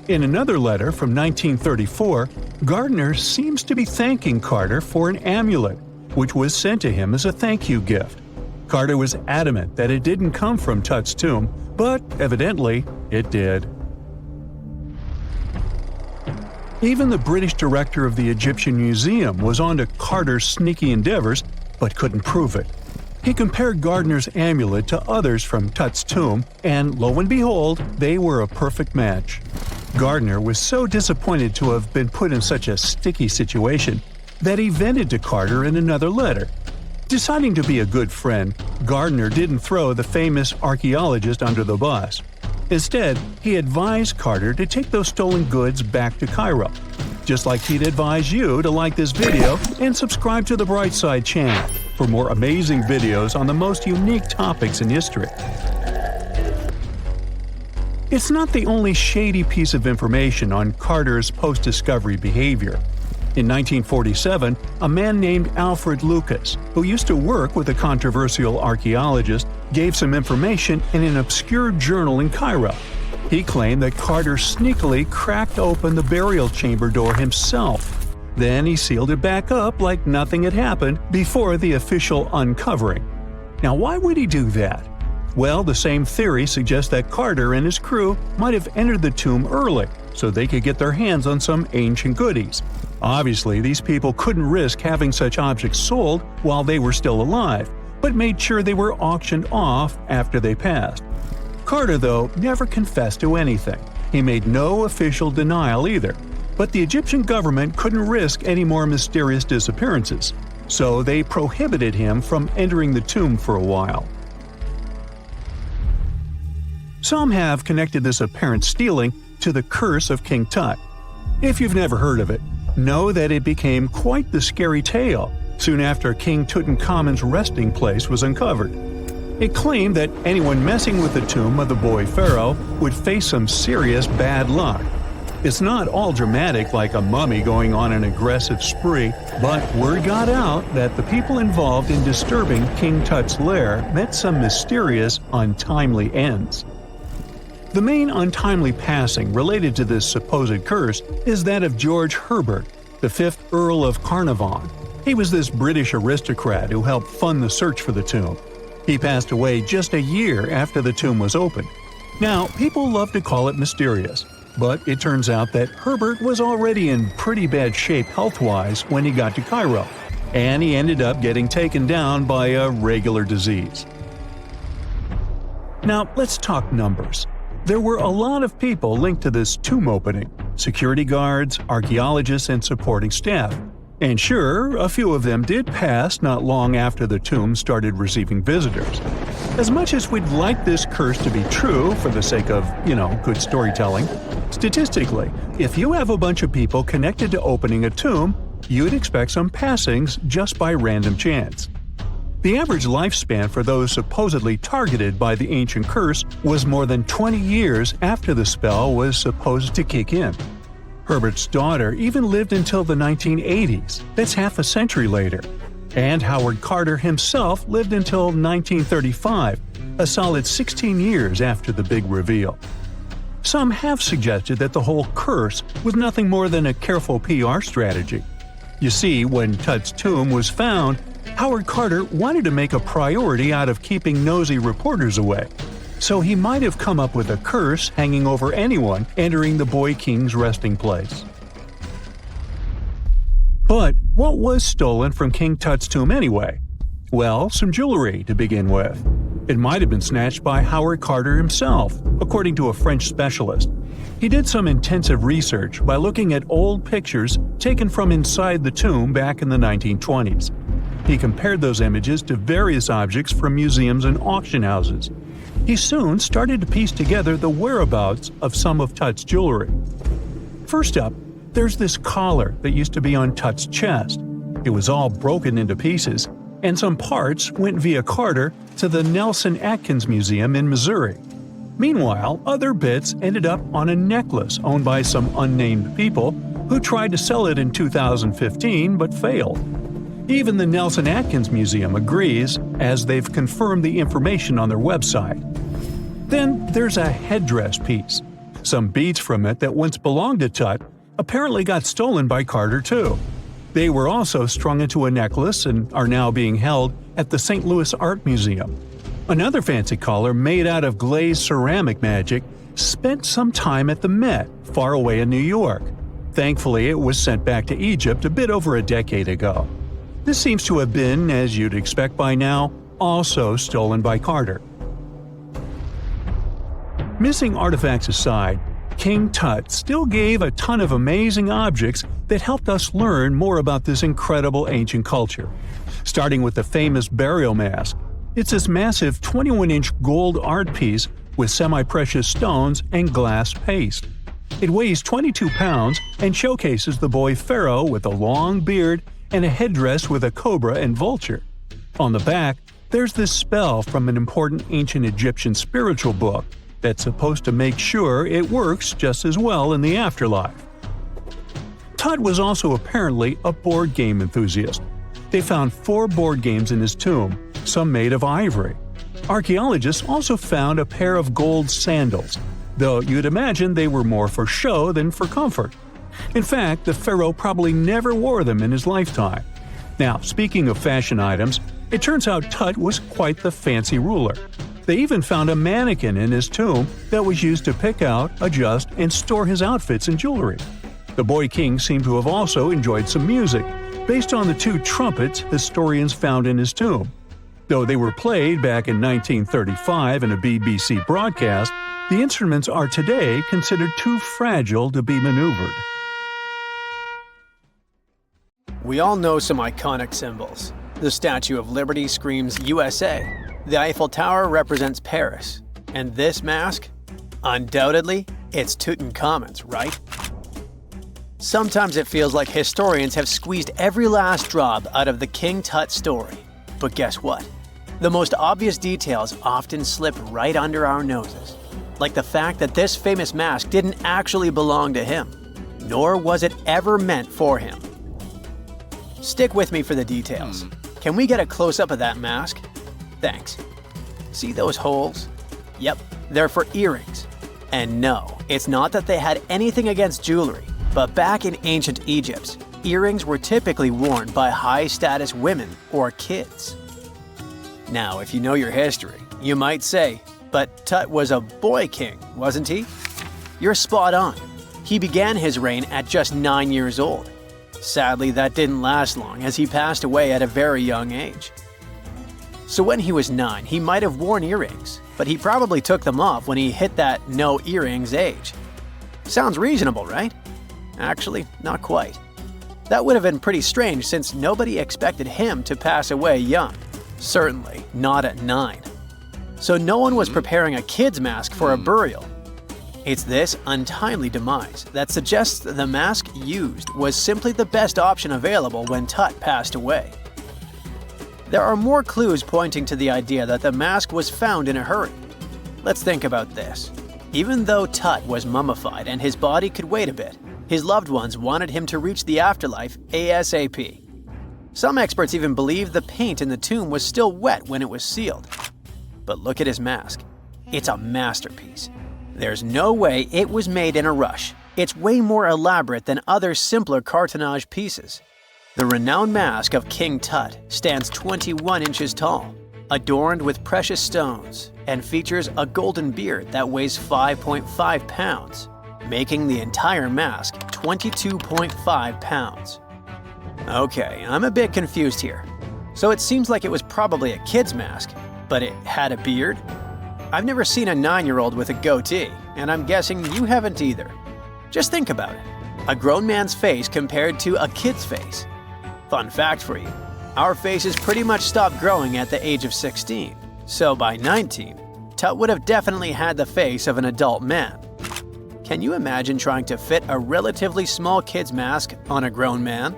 In another letter from 1934, Gardiner seems to be thanking Carter for an amulet, which was sent to him as a thank you gift. Carter was adamant that it didn't come from Tut's tomb, but evidently it did. Even the British director of the Egyptian Museum was onto Carter's sneaky endeavors, but couldn't prove it. He compared Gardiner's amulet to others from Tut's tomb, and lo and behold, they were a perfect match. Gardiner was so disappointed to have been put in such a sticky situation that he vented to Carter in another letter. Deciding to be a good friend, Gardiner didn't throw the famous archaeologist under the bus. Instead, he advised Carter to take those stolen goods back to Cairo, just like he'd advise you to like this video and subscribe to the Brightside channel for more amazing videos on the most unique topics in history. It's not the only shady piece of information on Carter's post-discovery behavior. In 1947, a man named Alfred Lucas, who used to work with a controversial archaeologist, gave some information in an obscure journal in Cairo. He claimed that Carter sneakily cracked open the burial chamber door himself. Then he sealed it back up like nothing had happened before the official uncovering. Now, why would he do that? Well, the same theory suggests that Carter and his crew might have entered the tomb early so they could get their hands on some ancient goodies. Obviously, these people couldn't risk having such objects sold while they were still alive, but made sure they were auctioned off after they passed. Carter, though, never confessed to anything. He made no official denial either, but the Egyptian government couldn't risk any more mysterious disappearances, so they prohibited him from entering the tomb for a while. Some have connected this apparent stealing to the curse of King Tut. If you've never heard of it, know that it became quite the scary tale, soon after King Tutankhamun's resting place was uncovered. It claimed that anyone messing with the tomb of the boy pharaoh would face some serious bad luck. It's not all dramatic like a mummy going on an aggressive spree, but word got out that the people involved in disturbing King Tut's lair met some mysterious, untimely ends. The main untimely passing related to this supposed curse is that of George Herbert, the 5th Earl of Carnarvon. He was this British aristocrat who helped fund the search for the tomb. He passed away just a year after the tomb was opened. Now, people love to call it mysterious, but it turns out that Herbert was already in pretty bad shape health-wise when he got to Cairo, and he ended up getting taken down by a regular disease. Now, let's talk numbers. There were a lot of people linked to this tomb opening: security guards, archaeologists, and supporting staff. And sure, a few of them did pass not long after the tomb started receiving visitors. As much as we'd like this curse to be true for the sake of, good storytelling, statistically, if you have a bunch of people connected to opening a tomb, you'd expect some passings just by random chance. The average lifespan for those supposedly targeted by the ancient curse was more than 20 years after the spell was supposed to kick in. Herbert's daughter even lived until the 1980s, that's half a century later. And Howard Carter himself lived until 1935, a solid 16 years after the big reveal. Some have suggested that the whole curse was nothing more than a careful PR strategy. You see, when Tut's tomb was found, Howard Carter wanted to make a priority out of keeping nosy reporters away. So he might have come up with a curse hanging over anyone entering the boy king's resting place. But what was stolen from King Tut's tomb anyway? Well, some jewelry to begin with. It might have been snatched by Howard Carter himself, according to a French specialist. He did some intensive research by looking at old pictures taken from inside the tomb back in the 1920s. He compared those images to various objects from museums and auction houses. He soon started to piece together the whereabouts of some of Tut's jewelry. First up, there's this collar that used to be on Tut's chest. It was all broken into pieces, and some parts went via Carter to the Nelson Atkins Museum in Missouri. Meanwhile, other bits ended up on a necklace owned by some unnamed people who tried to sell it in 2015 but failed. Even the Nelson Atkins Museum agrees, as they've confirmed the information on their website. Then there's a headdress piece. Some beads from it that once belonged to Tut apparently got stolen by Carter too. They were also strung into a necklace and are now being held at the St. Louis Art Museum. Another fancy collar made out of glazed ceramic magic spent some time at the Met, far away in New York. Thankfully, it was sent back to Egypt a bit over a decade ago. This seems to have been, as you'd expect by now, also stolen by Carter. Missing artifacts aside, King Tut still gave a ton of amazing objects that helped us learn more about this incredible ancient culture. Starting with the famous burial mask. It's this massive 21-inch gold art piece with semi-precious stones and glass paste. It weighs 22 pounds and showcases the boy pharaoh with a long beard and a headdress with a cobra and vulture. On the back, there's this spell from an important ancient Egyptian spiritual book that's supposed to make sure it works just as well in the afterlife. Tut was also apparently a board game enthusiast. They found 4 board games in his tomb, some made of ivory. Archaeologists also found a pair of gold sandals, though you'd imagine they were more for show than for comfort. In fact, the pharaoh probably never wore them in his lifetime. Now, speaking of fashion items, it turns out Tut was quite the fancy ruler. They even found a mannequin in his tomb that was used to pick out, adjust, and store his outfits and jewelry. The boy king seemed to have also enjoyed some music, based on the 2 trumpets historians found in his tomb. Though they were played back in 1935 in a BBC broadcast, the instruments are today considered too fragile to be maneuvered. We all know some iconic symbols. The Statue of Liberty screams USA. The Eiffel Tower represents Paris. And this mask? Undoubtedly, it's Tutankhamun's, right? Sometimes it feels like historians have squeezed every last drop out of the King Tut story. But guess what? The most obvious details often slip right under our noses. Like the fact that this famous mask didn't actually belong to him, nor was it ever meant for him. Stick with me for the details. Can we get a close-up of that mask? Thanks. See those holes? Yep, they're for earrings. And no, it's not that they had anything against jewelry, but back in ancient Egypt, earrings were typically worn by high-status women or kids. Now, if you know your history, you might say, but Tut was a boy king, wasn't he? You're spot on. He began his reign at just 9 years old. Sadly, that didn't last long as he passed away at a very young age. So when he was 9, he might have worn earrings, but he probably took them off when he hit that no earrings age. Sounds reasonable, right? Actually, not quite. That would have been pretty strange since nobody expected him to pass away young. Certainly not at 9. So no one was preparing a kid's mask for a burial. It's this untimely demise that suggests that the mask used was simply the best option available when Tut passed away. There are more clues pointing to the idea that the mask was found in a hurry. Let's think about this. Even though Tut was mummified and his body could wait a bit, his loved ones wanted him to reach the afterlife ASAP. Some experts even believe the paint in the tomb was still wet when it was sealed. But look at his mask. It's a masterpiece. There's no way it was made in a rush. It's way more elaborate than other simpler cartonnage pieces. The renowned mask of King Tut stands 21 inches tall, adorned with precious stones, and features a golden beard that weighs 5.5 pounds, making the entire mask 22.5 pounds. Okay, I'm a bit confused here. So it seems like it was probably a kid's mask, but it had a beard? I've never seen a 9-year-old with a goatee, and I'm guessing you haven't either. Just think about it. A grown man's face compared to a kid's face. Fun fact for you, our faces pretty much stopped growing at the age of 16, so by 19, Tut would have definitely had the face of an adult man. Can you imagine trying to fit a relatively small kid's mask on a grown man?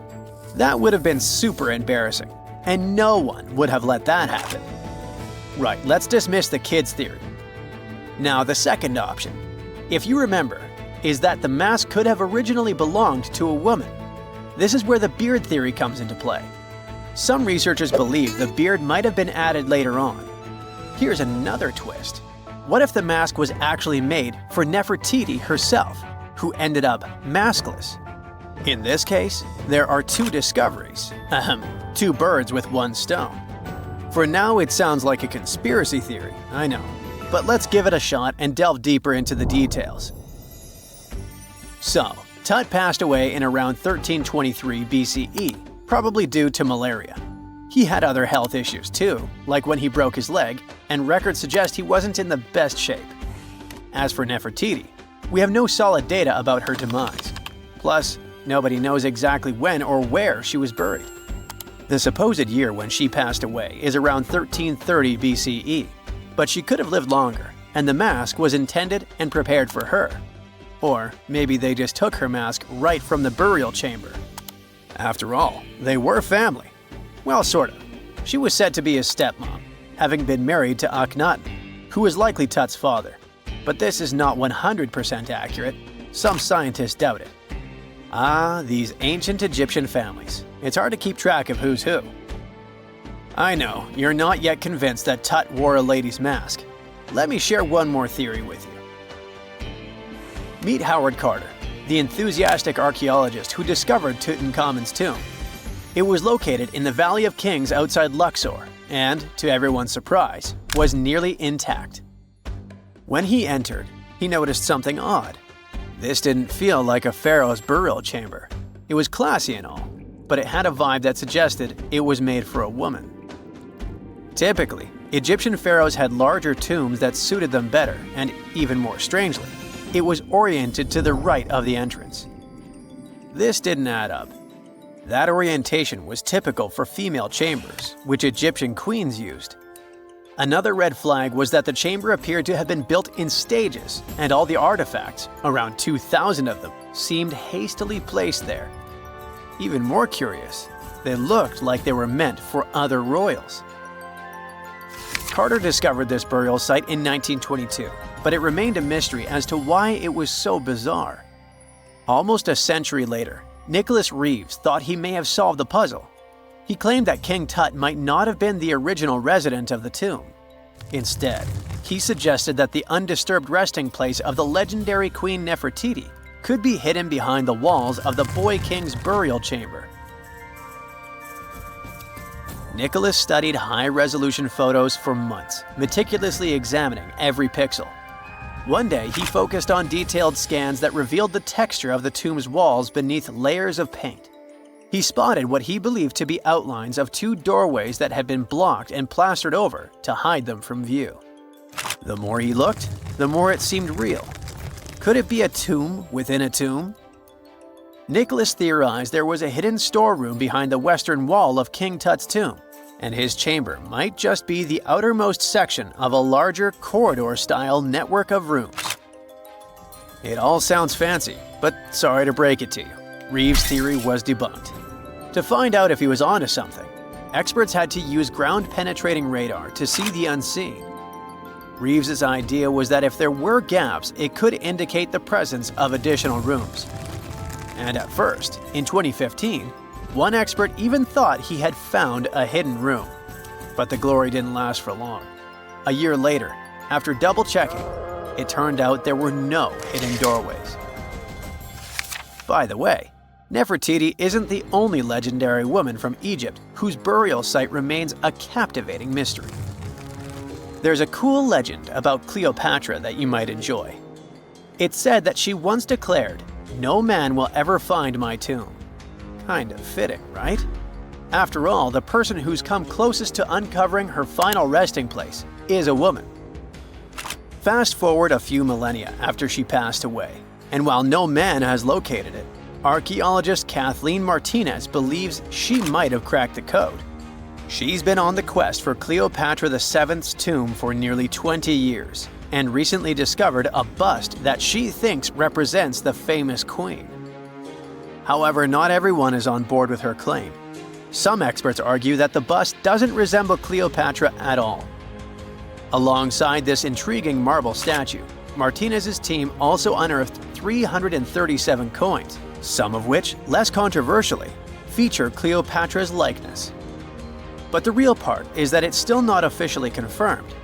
That would have been super embarrassing, and no one would have let that happen. Right, let's dismiss the kids theory. Now, the second option, if you remember, is that the mask could have originally belonged to a woman. This is where the beard theory comes into play. Some researchers believe the beard might have been added later on. Here's another twist. What if the mask was actually made for Nefertiti herself, who ended up maskless? In this case, there are two discoveries. Two birds with one stone. For now, it sounds like a conspiracy theory, I know, but let's give it a shot and delve deeper into the details. So, Tut passed away in around 1323 BCE, probably due to malaria. He had other health issues too, like when he broke his leg, and records suggest he wasn't in the best shape. As for Nefertiti, we have no solid data about her demise. Plus, nobody knows exactly when or where she was buried. The supposed year when she passed away is around 1330 BCE, but she could have lived longer, and the mask was intended and prepared for her. Or maybe they just took her mask right from the burial chamber. After all, they were family. Well, sort of. She was said to be his stepmom, having been married to Akhenaten, who was likely Tut's father. But this is not 100% accurate. Some scientists doubt it. Ah, these ancient Egyptian families. It's hard to keep track of who's who. I know, you're not yet convinced that Tut wore a lady's mask. Let me share one more theory with you. Meet Howard Carter, the enthusiastic archaeologist who discovered Tutankhamun's tomb. It was located in the Valley of Kings outside Luxor, and, to everyone's surprise, was nearly intact. When he entered, he noticed something odd. This didn't feel like a pharaoh's burial chamber. It was classy and all, but it had a vibe that suggested it was made for a woman. Typically, Egyptian pharaohs had larger tombs that suited them better, and even more strangely, it was oriented to the right of the entrance. This didn't add up. That orientation was typical for female chambers, which Egyptian queens used. Another red flag was that the chamber appeared to have been built in stages, and all the artifacts, around 2,000 of them, seemed hastily placed there. Even more curious, they looked like they were meant for other royals. Carter discovered this burial site in 1922, but it remained a mystery as to why it was so bizarre. Almost a century later, Nicholas Reeves thought he may have solved the puzzle. He claimed that King Tut might not have been the original resident of the tomb. Instead, he suggested that the undisturbed resting place of the legendary Queen Nefertiti could be hidden behind the walls of the boy king's burial chamber. Nicholas studied high-resolution photos for months, meticulously examining every pixel. One day, he focused on detailed scans that revealed the texture of the tomb's walls beneath layers of paint. He spotted what he believed to be outlines of two doorways that had been blocked and plastered over to hide them from view. The more he looked, the more it seemed real. Could it be a tomb within a tomb? Nicholas theorized there was a hidden storeroom behind the western wall of King Tut's tomb, and his chamber might just be the outermost section of a larger corridor-style network of rooms. It all sounds fancy, but sorry to break it to you, Reeves' theory was debunked. To find out if he was onto something, experts had to use ground-penetrating radar to see the unseen. Reeves' idea was that if there were gaps, it could indicate the presence of additional rooms. And at first, in 2015, one expert even thought he had found a hidden room. But the glory didn't last for long. A year later, after double-checking, it turned out there were no hidden doorways. By the way, Nefertiti isn't the only legendary woman from Egypt whose burial site remains a captivating mystery. There's a cool legend about Cleopatra that you might enjoy. It's said that she once declared, "No man will ever find my tomb." Kind of fitting, right? After all, the person who's come closest to uncovering her final resting place is a woman. Fast forward a few millennia after she passed away, and while no man has located it, archaeologist Kathleen Martinez believes she might have cracked the code. She's been on the quest for Cleopatra VII's tomb for nearly 20 years, and recently discovered a bust that she thinks represents the famous queen. However, not everyone is on board with her claim. Some experts argue that the bust doesn't resemble Cleopatra at all. Alongside this intriguing marble statue, Martinez's team also unearthed 337 coins, some of which, less controversially, feature Cleopatra's likeness. But the real part is that it's still not officially confirmed.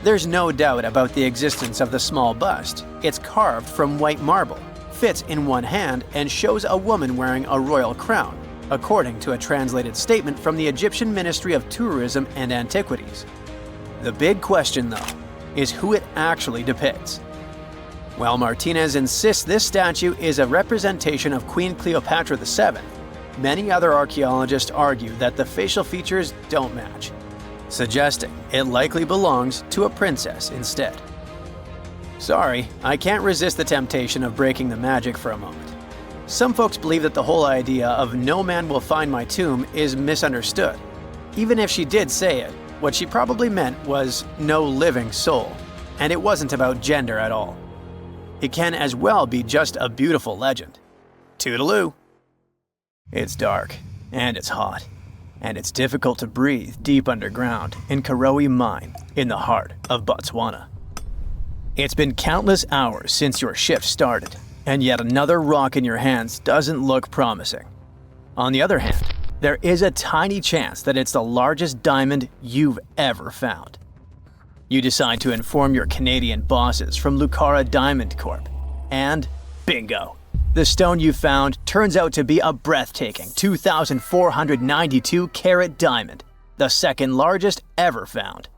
There's no doubt about the existence of the small bust. It's carved from white marble, fits in one hand, and shows a woman wearing a royal crown, according to a translated statement from the Egyptian Ministry of Tourism and Antiquities. The big question, though, is who it actually depicts. While Martinez insists this statue is a representation of Queen Cleopatra VII, many other archaeologists argue that the facial features don't match, suggesting it likely belongs to a princess instead. Sorry, I can't resist the temptation of breaking the magic for a moment. Some folks believe that the whole idea of "no man will find my tomb" is misunderstood. Even if she did say it, what she probably meant was "no living soul," and it wasn't about gender at all. It can as well be just a beautiful legend. Toodaloo! It's dark, and it's hot, and it's difficult to breathe deep underground in Karowe Mine in the heart of Botswana. It's been countless hours since your shift started, and yet another rock in your hands doesn't look promising. On the other hand, there is a tiny chance that it's the largest diamond you've ever found. You decide to inform your Canadian bosses from Lucara Diamond Corp. And bingo! The stone you found turns out to be a breathtaking 2,492 carat diamond, the second largest ever found.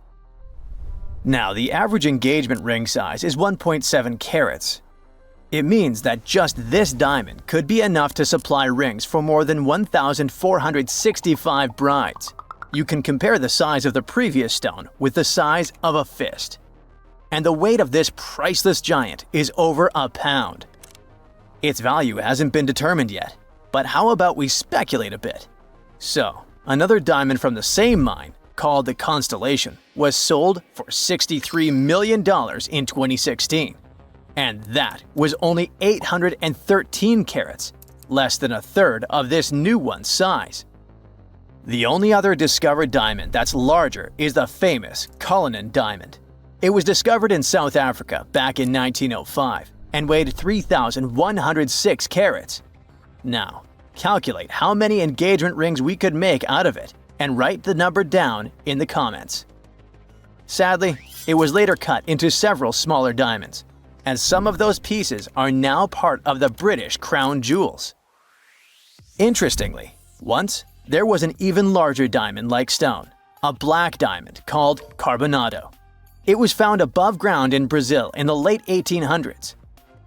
Now, the average engagement ring size is 1.7 carats. It means that just this diamond could be enough to supply rings for more than 1,465 brides. You can compare the size of the previous stone with the size of a fist. And the weight of this priceless giant is over a pound. Its value hasn't been determined yet, but how about we speculate a bit? So, another diamond from the same mine, called the Constellation, was sold for $63 million in 2016. And that was only 813 carats, less than a third of this new one's size. The only other discovered diamond that's larger is the famous Cullinan diamond. It was discovered in South Africa back in 1905 and weighed 3,106 carats. Now, calculate how many engagement rings we could make out of it and write the number down in the comments. Sadly, it was later cut into several smaller diamonds, and some of those pieces are now part of the British crown jewels. Interestingly, once there was an even larger diamond-like stone, a black diamond called carbonado. It was found above ground in Brazil in the late 1800s.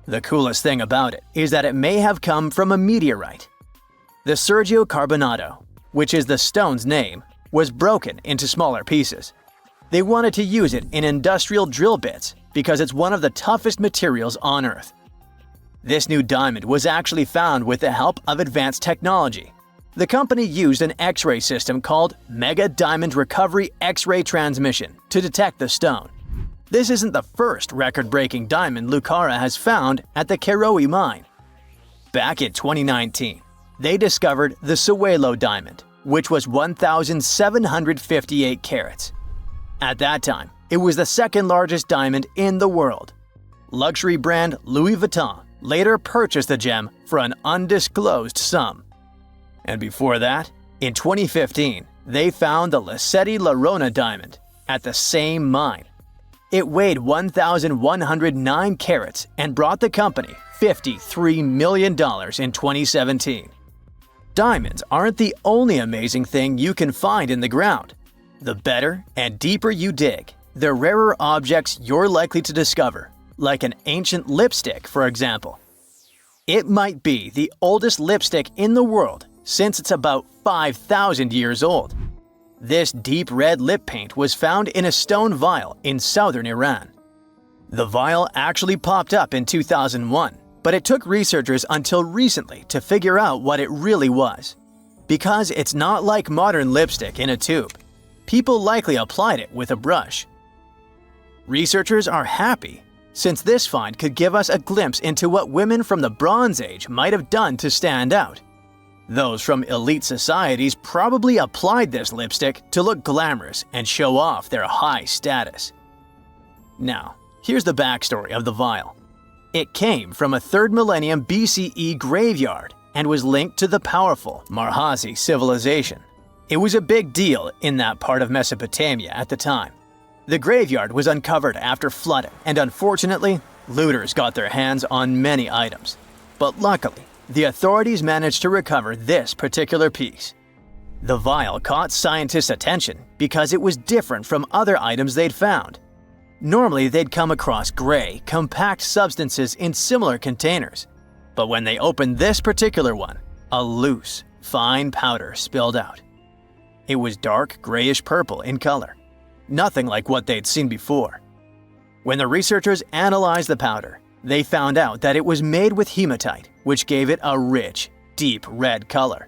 The coolest thing about it is that it may have come from a meteorite. The Sergio Carbonado, which is the stone's name, was broken into smaller pieces. They wanted to use it in industrial drill bits because it's one of the toughest materials on Earth. This new diamond was actually found with the help of advanced technology. The company used an X-ray system called Mega Diamond Recovery X-ray Transmission to detect the stone. This isn't the first record-breaking diamond Lucara has found at the Karowe mine. Back in 2019, they discovered the Sewelo diamond, which was 1,758 carats. At that time, it was the second largest diamond in the world. Luxury brand Louis Vuitton later purchased the gem for an undisclosed sum. And before that, in 2015, they found the Lesedi La Rona diamond at the same mine. It weighed 1,109 carats and brought the company $53 million in 2017. Diamonds aren't the only amazing thing you can find in the ground. The better and deeper you dig, the rarer objects you're likely to discover, like an ancient lipstick, for example. It might be the oldest lipstick in the world since it's about 5,000 years old. This deep red lip paint was found in a stone vial in southern Iran. The vial actually popped up in 2001, but it took researchers until recently to figure out what it really was. Because it's not like modern lipstick in a tube, people likely applied it with a brush. Researchers are happy, since this find could give us a glimpse into what women from the Bronze Age might have done to stand out. Those from elite societies probably applied this lipstick to look glamorous and show off their high status. Now, here's the backstory of the vial. It came from a 3rd millennium BCE graveyard and was linked to the powerful Marhazi civilization. It was a big deal in that part of Mesopotamia at the time. The graveyard was uncovered after flooding, and unfortunately, looters got their hands on many items. But luckily, the authorities managed to recover this particular piece. The vial caught scientists' attention because it was different from other items they'd found. Normally, they'd come across gray, compact substances in similar containers. But when they opened this particular one, a loose, fine powder spilled out. It was dark grayish purple in color, nothing like what they'd seen before. When the researchers analyzed the powder, they found out that it was made with hematite, which gave it a rich, deep red color.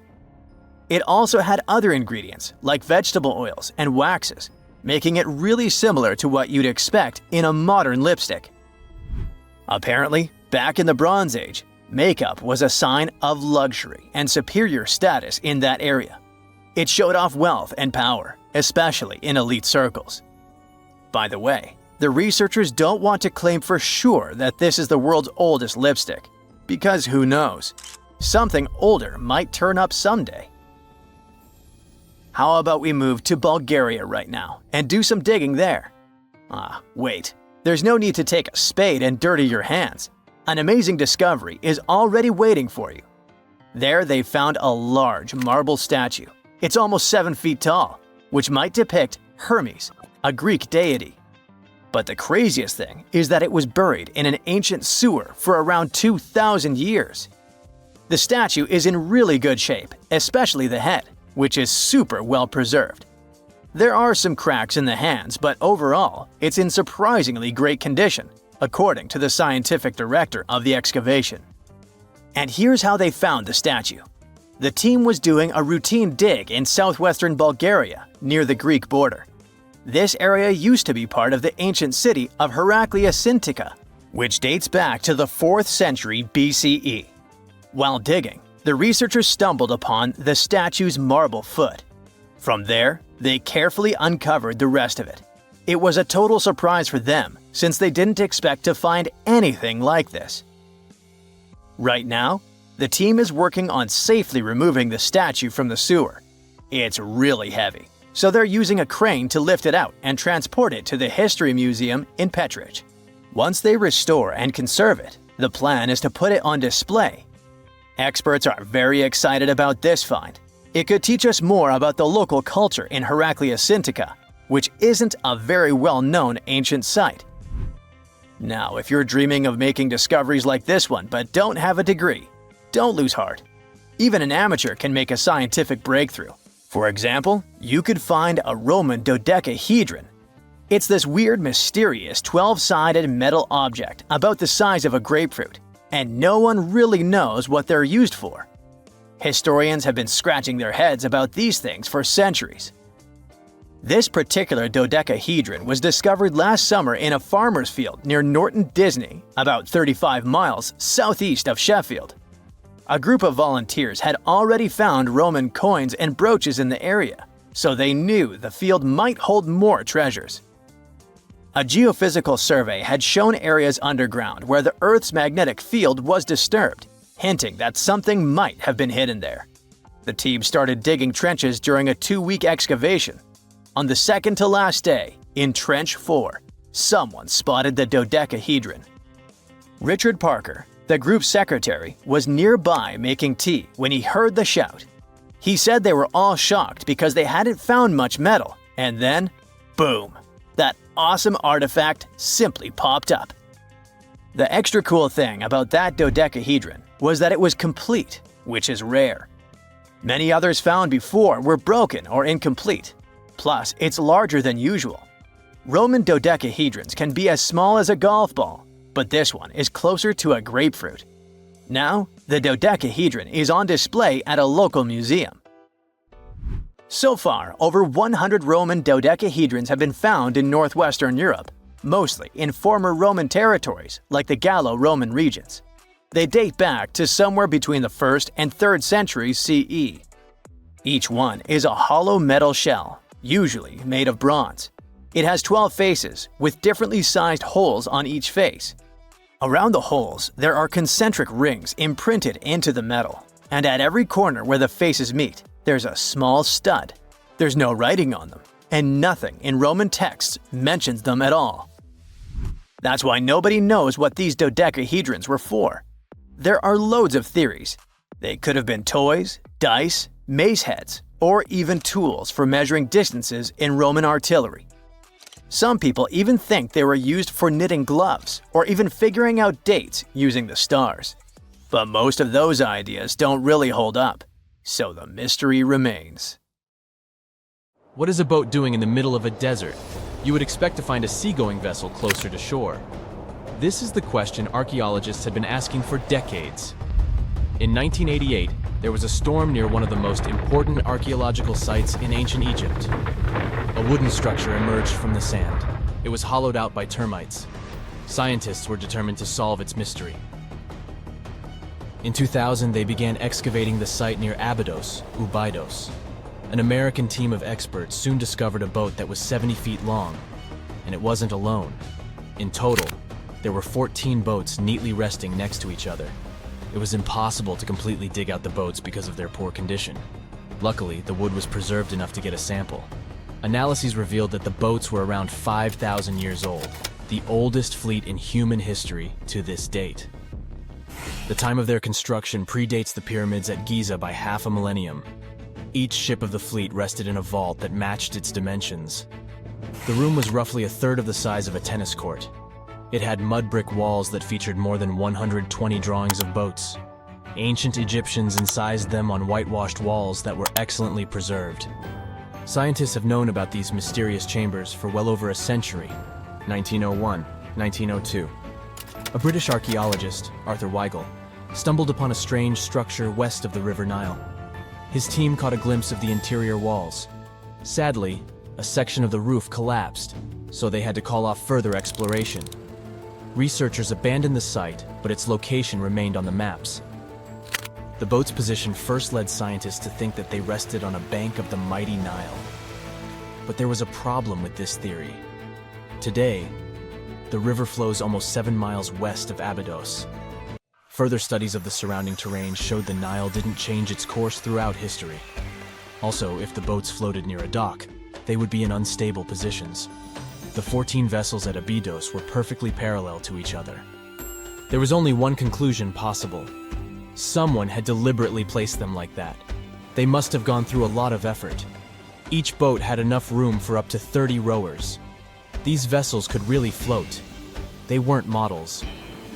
It also had other ingredients like vegetable oils and waxes, making it really similar to what you'd expect in a modern lipstick. Apparently, back in the Bronze Age, makeup was a sign of luxury and superior status in that area. It showed off wealth and power, especially in elite circles. By the way, the researchers don't want to claim for sure that this is the world's oldest lipstick, because who knows? Something older might turn up someday. How about we move to Bulgaria right now and do some digging there? Wait. There's no need to take a spade and dirty your hands. An amazing discovery is already waiting for you. There they found a large marble statue. It's almost 7 feet tall, which might depict Hermes, a Greek deity. But the craziest thing is that it was buried in an ancient sewer for around 2,000 years. The statue is in really good shape, especially the head, which is super well preserved. There are some cracks in the hands, but overall, it's in surprisingly great condition, according to the scientific director of the excavation. And here's how they found the statue. The team was doing a routine dig in southwestern Bulgaria, near the Greek border. This area used to be part of the ancient city of Heraclea, which dates back to the 4th century BCE. While digging, the researchers stumbled upon the statue's marble foot. From there, they carefully uncovered the rest of it. It was a total surprise for them, since they didn't expect to find anything like this. Right now, the team is working on safely removing the statue from the sewer. It's really heavy, so they're using a crane to lift it out and transport it to the History Museum in Petrich. Once they restore and conserve it, the plan is to put it on display. Experts are very excited about this find. It could teach us more about the local culture in Heraclea, which isn't a very well-known ancient site. Now, if you're dreaming of making discoveries like this one but don't have a degree, don't lose heart. Even an amateur can make a scientific breakthrough. For example, you could find a Roman dodecahedron. It's this weird, mysterious 12-sided metal object about the size of a grapefruit, and no one really knows what they're used for. Historians have been scratching their heads about these things for centuries. This particular dodecahedron was discovered last summer in a farmer's field near Norton Disney, about 35 miles southeast of Sheffield. A group of volunteers had already found Roman coins and brooches in the area, so they knew the field might hold more treasures. A geophysical survey had shown areas underground where the Earth's magnetic field was disturbed, hinting that something might have been hidden there. The team started digging trenches during a 2-week excavation. On the second to last day, in Trench 4, someone spotted the dodecahedron. Richard Parker, the group's secretary, was nearby making tea when he heard the shout. He said they were all shocked because they hadn't found much metal, and then, boom, that awesome artifact simply popped up. The extra cool thing about that dodecahedron was that it was complete, which is rare. Many others found before were broken or incomplete. Plus, it's larger than usual. Roman dodecahedrons can be as small as a golf ball, but this one is closer to a grapefruit. Now, the dodecahedron is on display at a local museum. So far, over 100 Roman dodecahedrons have been found in northwestern Europe, mostly in former Roman territories like the Gallo-Roman regions. They date back to somewhere between the 1st and 3rd centuries CE. Each one is a hollow metal shell, usually made of bronze. It has 12 faces, with differently sized holes on each face. Around the holes, there are concentric rings imprinted into the metal, and at every corner where the faces meet, there's a small stud. There's no writing on them, and nothing in Roman texts mentions them at all. That's why nobody knows what these dodecahedrons were for. There are loads of theories. They could have been toys, dice, mace heads, or even tools for measuring distances in Roman artillery. Some people even think they were used for knitting gloves or even figuring out dates using the stars. But most of those ideas don't really hold up, so the mystery remains. What is a boat doing in the middle of a desert? You would expect to find a seagoing vessel closer to shore. This is the question archaeologists had been asking for decades. In 1988, there was a storm near one of the most important archaeological sites in ancient Egypt. A wooden structure emerged from the sand. It was hollowed out by termites. Scientists were determined to solve its mystery. In 2000, they began excavating the site near Abydos, Ubidos. An American team of experts soon discovered a boat that was 70 feet long, and it wasn't alone. In total, there were 14 boats neatly resting next to each other. It was impossible to completely dig out the boats because of their poor condition. Luckily, the wood was preserved enough to get a sample. Analyses revealed that the boats were around 5,000 years old, the oldest fleet in human history to this date. The time of their construction predates the pyramids at Giza by half a millennium. Each ship of the fleet rested in a vault that matched its dimensions. The room was roughly a third of the size of a tennis court. It had mud brick walls that featured more than 120 drawings of boats. Ancient Egyptians incised them on whitewashed walls that were excellently preserved. Scientists have known about these mysterious chambers for well over a century. 1901, 1902. A British archaeologist, Arthur Weigel, stumbled upon a strange structure west of the River Nile. His team caught a glimpse of the interior walls. Sadly, a section of the roof collapsed, so they had to call off further exploration. Researchers abandoned the site, but its location remained on the maps. The boat's position first led scientists to think that they rested on a bank of the mighty Nile. But there was a problem with this theory. Today, the river flows almost 7 miles west of Abydos. Further studies of the surrounding terrain showed the Nile didn't change its course throughout history. Also, if the boats floated near a dock, they would be in unstable positions. The 14 vessels at Abydos were perfectly parallel to each other. There was only one conclusion possible. Someone had deliberately placed them like that. They must have gone through a lot of effort. Each boat had enough room for up to 30 rowers. These vessels could really float. They weren't models,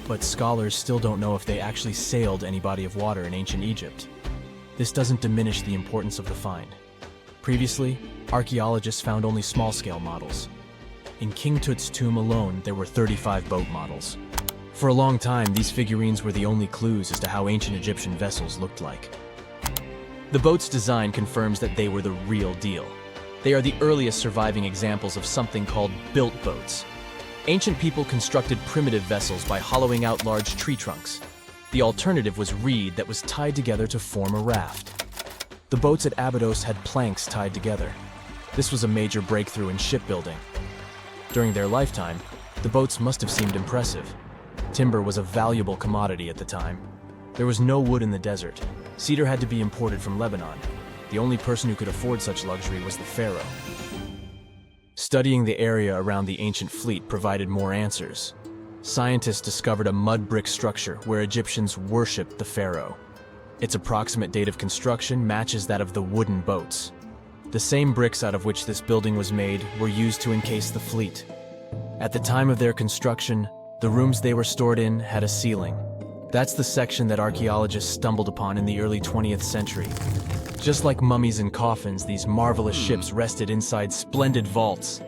but scholars still don't know if they actually sailed any body of water in ancient Egypt. This doesn't diminish the importance of the find. Previously, archaeologists found only small-scale models. In King Tut's tomb alone, there were 35 boat models. For a long time, these figurines were the only clues as to how ancient Egyptian vessels looked like. The boat's design confirms that they were the real deal. They are the earliest surviving examples of something called built boats. Ancient people constructed primitive vessels by hollowing out large tree trunks. The alternative was reed that was tied together to form a raft. The boats at Abydos had planks tied together. This was a major breakthrough in shipbuilding. During their lifetime, the boats must have seemed impressive. Timber was a valuable commodity at the time. There was no wood in the desert. Cedar had to be imported from Lebanon. The only person who could afford such luxury was the pharaoh. Studying the area around the ancient fleet provided more answers. Scientists discovered a mud brick structure where Egyptians worshipped the pharaoh. Its approximate date of construction matches that of the wooden boats. The same bricks out of which this building was made were used to encase the fleet. At the time of their construction, the rooms they were stored in had a ceiling. That's the section that archaeologists stumbled upon in the early 20th century. Just like mummies and coffins, these marvelous ships rested inside splendid vaults.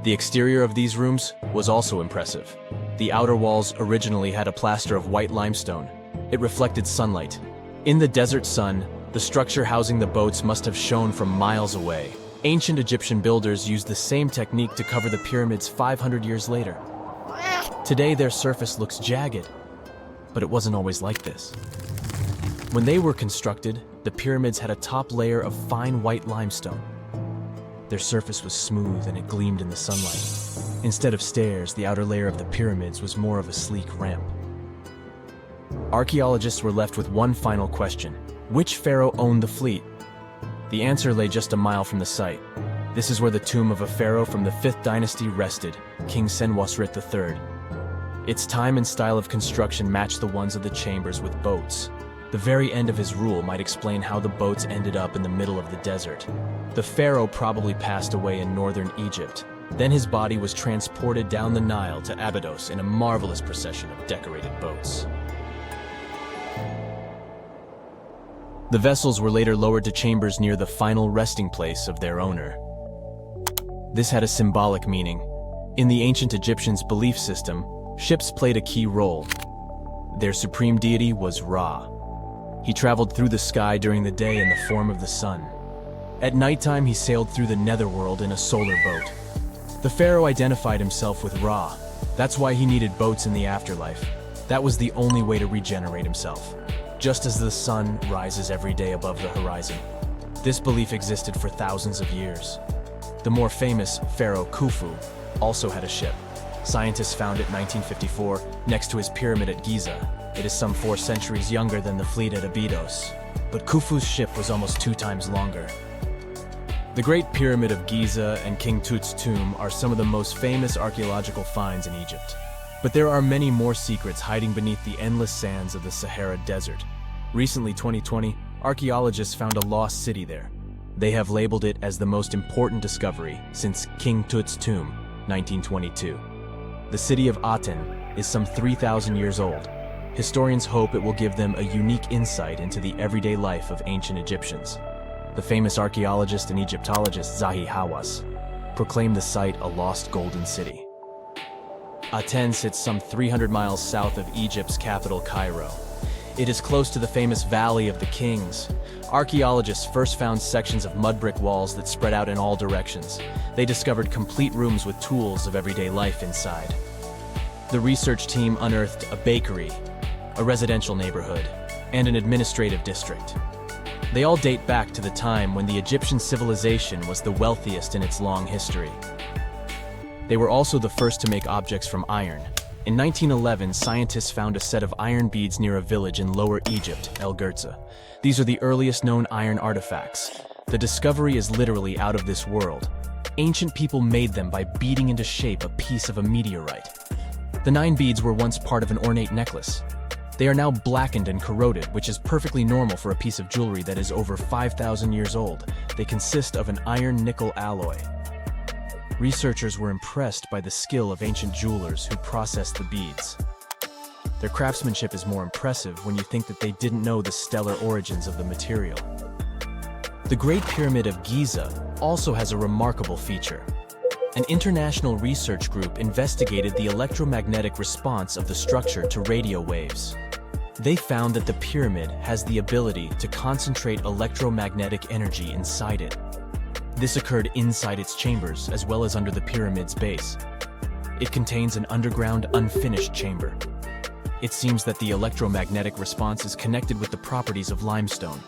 The exterior of these rooms was also impressive. The outer walls originally had a plaster of white limestone. It reflected sunlight. In the desert sun, the structure housing the boats must have shone from miles away. Ancient Egyptian builders used the same technique to cover the pyramids 500 years later. Today, their surface looks jagged, but it wasn't always like this. When they were constructed, the pyramids had a top layer of fine white limestone. Their surface was smooth and it gleamed in the sunlight. Instead of stairs, the outer layer of the pyramids was more of a sleek ramp. Archaeologists were left with one final question. Which pharaoh owned the fleet? The answer lay just a mile from the site. This is where the tomb of a pharaoh from the 5th dynasty rested, King Senwosret III. Its time and style of construction matched the ones of the chambers with boats. The very end of his rule might explain how the boats ended up in the middle of the desert. The pharaoh probably passed away in northern Egypt. Then his body was transported down the Nile to Abydos in a marvelous procession of decorated boats. The vessels were later lowered to chambers near the final resting place of their owner. This had a symbolic meaning. In the ancient Egyptians' belief system, ships played a key role. Their supreme deity was Ra. He traveled through the sky during the day in the form of the sun. At nighttime, he sailed through the netherworld in a solar boat. The pharaoh identified himself with Ra. That's why he needed boats in the afterlife. That was the only way to regenerate himself. Just as the sun rises every day above the horizon. This belief existed for thousands of years. The more famous Pharaoh Khufu also had a ship. Scientists found it in 1954 next to his pyramid at Giza. It is some 4 centuries younger than the fleet at Abydos, but Khufu's ship was almost 2 times longer. The Great Pyramid of Giza and King Tut's tomb are some of the most famous archaeological finds in Egypt. But there are many more secrets hiding beneath the endless sands of the Sahara Desert. Recently, 2020, archaeologists found a lost city there. They have labeled it as the most important discovery since King Tut's tomb, 1922. The city of Aten is some 3,000 years old. Historians hope it will give them a unique insight into the everyday life of ancient Egyptians. The famous archaeologist and Egyptologist Zahi Hawass proclaimed the site a lost golden city. Aten sits some 300 miles south of Egypt's capital, Cairo. It is close to the famous Valley of the Kings. Archaeologists first found sections of mud brick walls that spread out in all directions. They discovered complete rooms with tools of everyday life inside. The research team unearthed a bakery, a residential neighborhood, and an administrative district. They all date back to the time when the Egyptian civilization was the wealthiest in its long history. They were also the first to make objects from iron. In 1911, scientists found a set of iron beads near a village in Lower Egypt, El Giza. These are the earliest known iron artifacts. The discovery is literally out of this world. Ancient people made them by beating into shape a piece of a meteorite. The 9 beads were once part of an ornate necklace. They are now blackened and corroded, which is perfectly normal for a piece of jewelry that is over 5,000 years old. They consist of an iron-nickel alloy. Researchers were impressed by the skill of ancient jewelers who processed the beads. Their craftsmanship is more impressive when you think that they didn't know the stellar origins of the material. The Great Pyramid of Giza also has a remarkable feature. An international research group investigated the electromagnetic response of the structure to radio waves. They found that the pyramid has the ability to concentrate electromagnetic energy inside it. This occurred inside its chambers as well as under the pyramid's base. It contains an underground, unfinished chamber. It seems that the electromagnetic response is connected with the properties of limestone,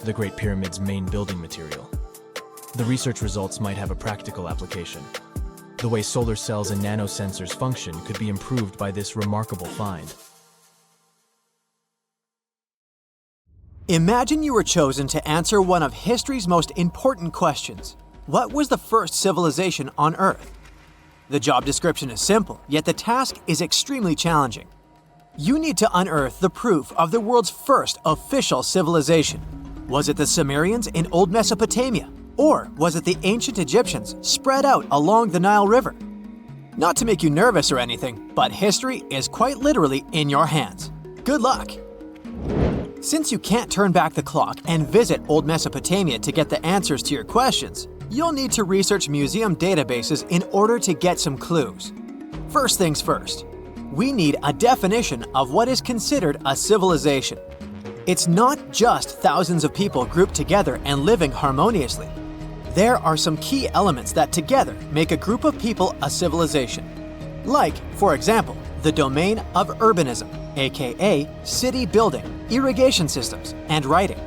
the Great Pyramid's main building material. The research results might have a practical application. The way solar cells and nanosensors function could be improved by this remarkable find. Imagine you were chosen to answer one of history's most important questions. What was the first civilization on Earth? The job description is simple, yet the task is extremely challenging. You need to unearth the proof of the world's first official civilization. Was it the Sumerians in Old Mesopotamia? Or was it the ancient Egyptians spread out along the Nile River? Not to make you nervous or anything, but history is quite literally in your hands. Good luck! Since you can't turn back the clock and visit Old Mesopotamia to get the answers to your questions, you'll need to research museum databases in order to get some clues. First things first, we need a definition of what is considered a civilization. It's not just thousands of people grouped together and living harmoniously. There are some key elements that together make a group of people a civilization. Like, for example, the domain of urbanism, aka city building, irrigation systems, and writing.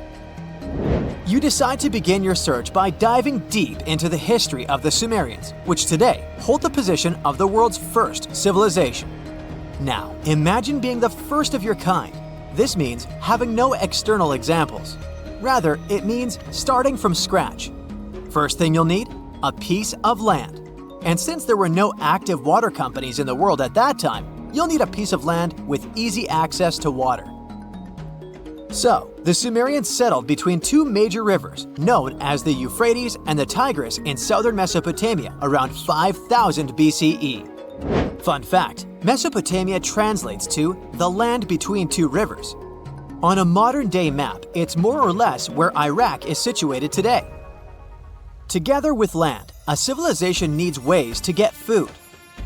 You decide to begin your search by diving deep into the history of the Sumerians, which today hold the position of the world's first civilization. Now, imagine being the first of your kind. This means having no external examples. Rather, it means starting from scratch. First thing you'll need, a piece of land. And since there were no active water companies in the world at that time, you'll need a piece of land with easy access to water. So, the Sumerians settled between 2 major rivers, known as the Euphrates and the Tigris in southern Mesopotamia around 5000 BCE. Fun fact, Mesopotamia translates to the land between 2 rivers. On a modern-day map, it's more or less where Iraq is situated today. Together with land, a civilization needs ways to get food.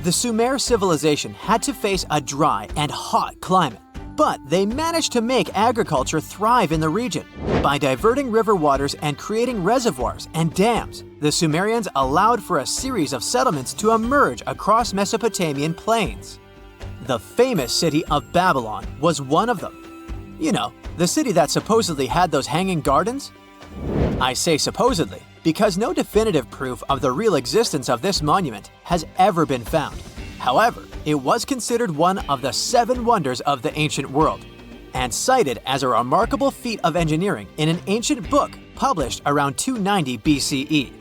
The Sumer civilization had to face a dry and hot climate, but they managed to make agriculture thrive in the region. By diverting river waters and creating reservoirs and dams, the Sumerians allowed for a series of settlements to emerge across Mesopotamian plains. The famous city of Babylon was one of them. You know, the city that supposedly had those hanging gardens? I say supposedly because no definitive proof of the real existence of this monument has ever been found. However, it was considered one of the 7 wonders of the ancient world, and cited as a remarkable feat of engineering in an ancient book published around 290 BCE.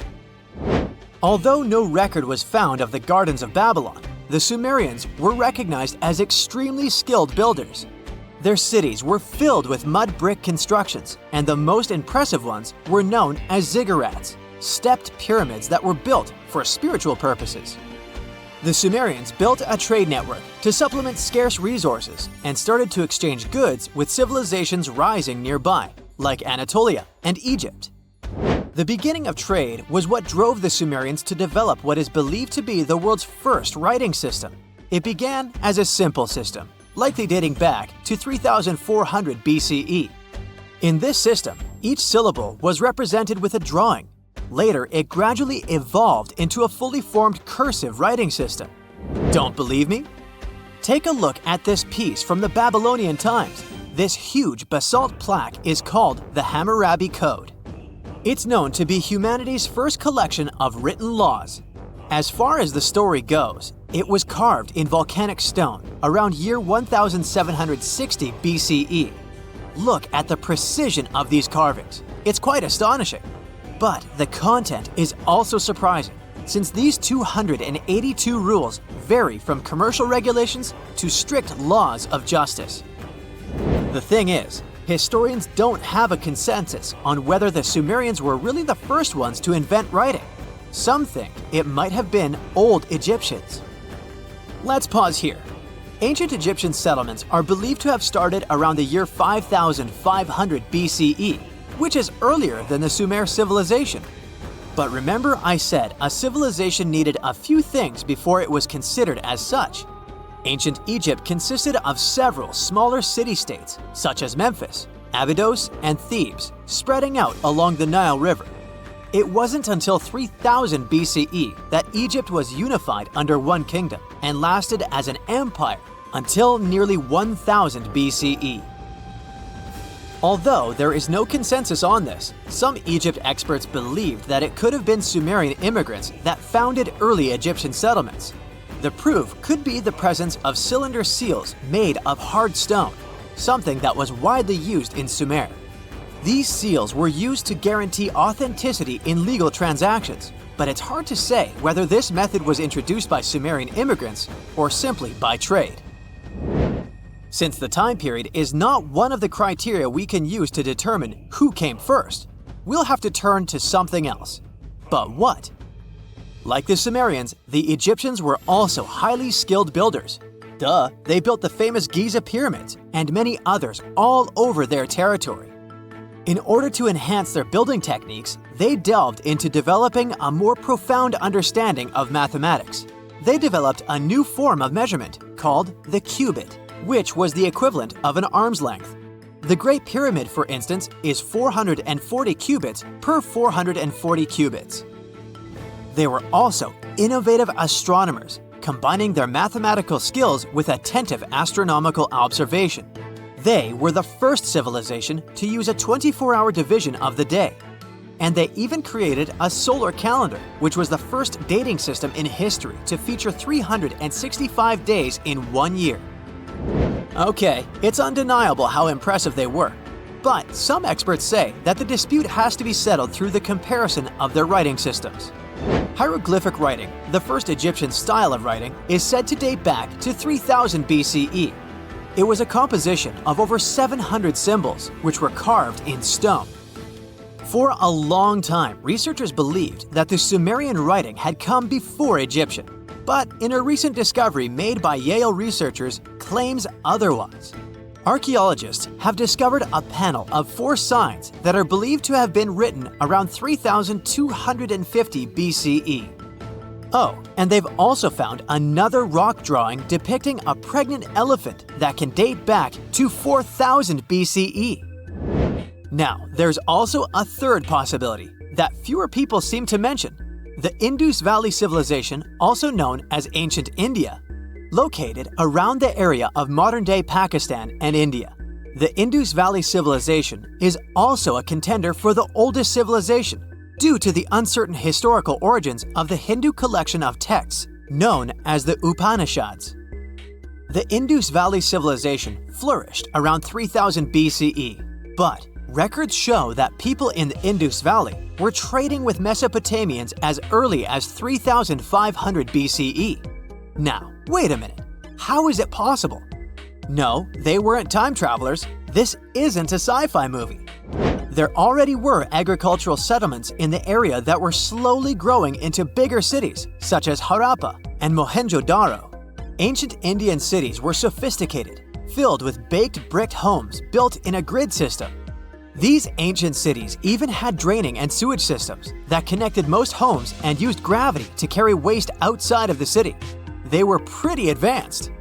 Although no record was found of the Gardens of Babylon, the Sumerians were recognized as extremely skilled builders. Their cities were filled with mud brick constructions, and the most impressive ones were known as ziggurats, stepped pyramids that were built for spiritual purposes. The Sumerians built a trade network to supplement scarce resources and started to exchange goods with civilizations rising nearby, like Anatolia and Egypt. The beginning of trade was what drove the Sumerians to develop what is believed to be the world's first writing system. It began as a simple system, likely dating back to 3400 BCE. In this system, each syllable was represented with a drawing. Later, it gradually evolved into a fully formed cursive writing system. Don't believe me? Take a look at this piece from the Babylonian times. This huge basalt plaque is called the Hammurabi Code. It's known to be humanity's first collection of written laws. As far as the story goes, it was carved in volcanic stone around year 1760 BCE. Look at the precision of these carvings. It's quite astonishing. But the content is also surprising, since these 282 rules vary from commercial regulations to strict laws of justice. The thing is, historians don't have a consensus on whether the Sumerians were really the first ones to invent writing. Some think it might have been old Egyptians. Let's pause here. Ancient Egyptian settlements are believed to have started around the year 5500 BCE, which is earlier than the Sumer civilization. But remember I said a civilization needed a few things before it was considered as such. Ancient Egypt consisted of several smaller city-states, such as Memphis, Abydos, and Thebes, spreading out along the Nile River. It wasn't until 3000 BCE that Egypt was unified under one kingdom and lasted as an empire until nearly 1000 BCE. Although there is no consensus on this, some Egypt experts believed that it could have been Sumerian immigrants that founded early Egyptian settlements. The proof could be the presence of cylinder seals made of hard stone, something that was widely used in Sumer. These seals were used to guarantee authenticity in legal transactions, but it's hard to say whether this method was introduced by Sumerian immigrants or simply by trade. Since the time period is not one of the criteria we can use to determine who came first, we'll have to turn to something else. But what? Like the Sumerians, the Egyptians were also highly skilled builders. Duh, they built the famous Giza pyramids and many others all over their territory. In order to enhance their building techniques, they delved into developing a more profound understanding of mathematics. They developed a new form of measurement called the cubit, which was the equivalent of an arm's length. The Great Pyramid, for instance, is 440 cubits per 440 cubits. They were also innovative astronomers, combining their mathematical skills with attentive astronomical observation. They were the first civilization to use a 24-hour division of the day. And they even created a solar calendar, which was the first dating system in history to feature 365 days in 1 year. Okay, it's undeniable how impressive they were. But some experts say that the dispute has to be settled through the comparison of their writing systems. Hieroglyphic writing, the first Egyptian style of writing, is said to date back to 3000 BCE. It was a composition of over 700 symbols, which were carved in stone. For a long time, researchers believed that the Sumerian writing had come before Egyptian, but in a recent discovery made by Yale researchers claims otherwise. Archaeologists have discovered a panel of 4 signs that are believed to have been written around 3250 BCE. Oh, and they've also found another rock drawing depicting a pregnant elephant that can date back to 4000 BCE. Now, there's also a third possibility that fewer people seem to mention: the Indus Valley Civilization, also known as Ancient India, located around the area of modern-day Pakistan and India. The Indus Valley Civilization is also a contender for the oldest civilization, due to the uncertain historical origins of the Hindu collection of texts known as the Upanishads. The Indus Valley Civilization flourished around 3000 BCE, but records show that people in the Indus Valley were trading with Mesopotamians as early as 3500 BCE. Now, wait a minute. How is it possible? No, they weren't time travelers. This isn't a sci-fi movie. There already were agricultural settlements in the area that were slowly growing into bigger cities, such as Harappa and Mohenjo-Daro. Ancient Indian cities were sophisticated, filled with baked brick homes built in a grid system. These ancient cities even had draining and sewage systems that connected most homes and used gravity to carry waste outside of the city. They were pretty advanced.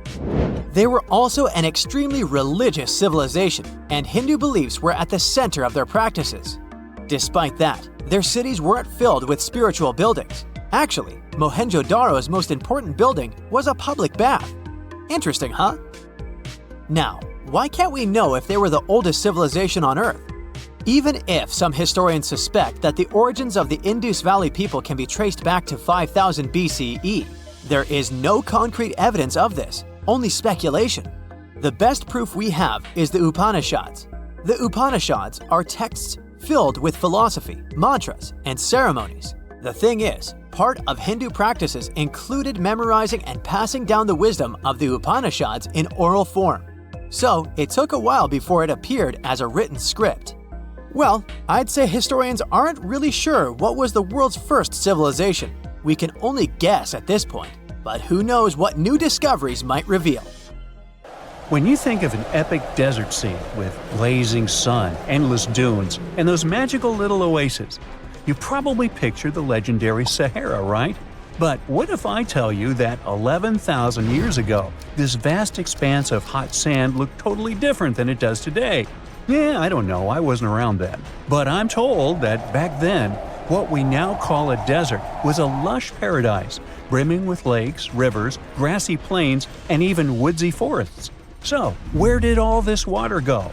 They were also an extremely religious civilization, and Hindu beliefs were at the center of their practices. Despite that, their cities weren't filled with spiritual buildings. Actually, Mohenjo-Daro's most important building was a public bath. Interesting, huh? Now, why can't we know if they were the oldest civilization on Earth? Even if some historians suspect that the origins of the Indus Valley people can be traced back to 5000 BCE, there is no concrete evidence of this, only speculation. The best proof we have is the Upanishads. The Upanishads are texts filled with philosophy, mantras, and ceremonies. The thing is, part of Hindu practices included memorizing and passing down the wisdom of the Upanishads in oral form. So, it took a while before it appeared as a written script. Well, I'd say historians aren't really sure what was the world's first civilization. We can only guess at this point, but who knows what new discoveries might reveal. When you think of an epic desert scene with blazing sun, endless dunes, and those magical little oases, you probably picture the legendary Sahara, right? But what if I tell you that 11,000 years ago, this vast expanse of hot sand looked totally different than it does today? Yeah, I don't know, I wasn't around then. But I'm told that back then, what we now call a desert was a lush paradise, brimming with lakes, rivers, grassy plains, and even woodsy forests. So, where did all this water go?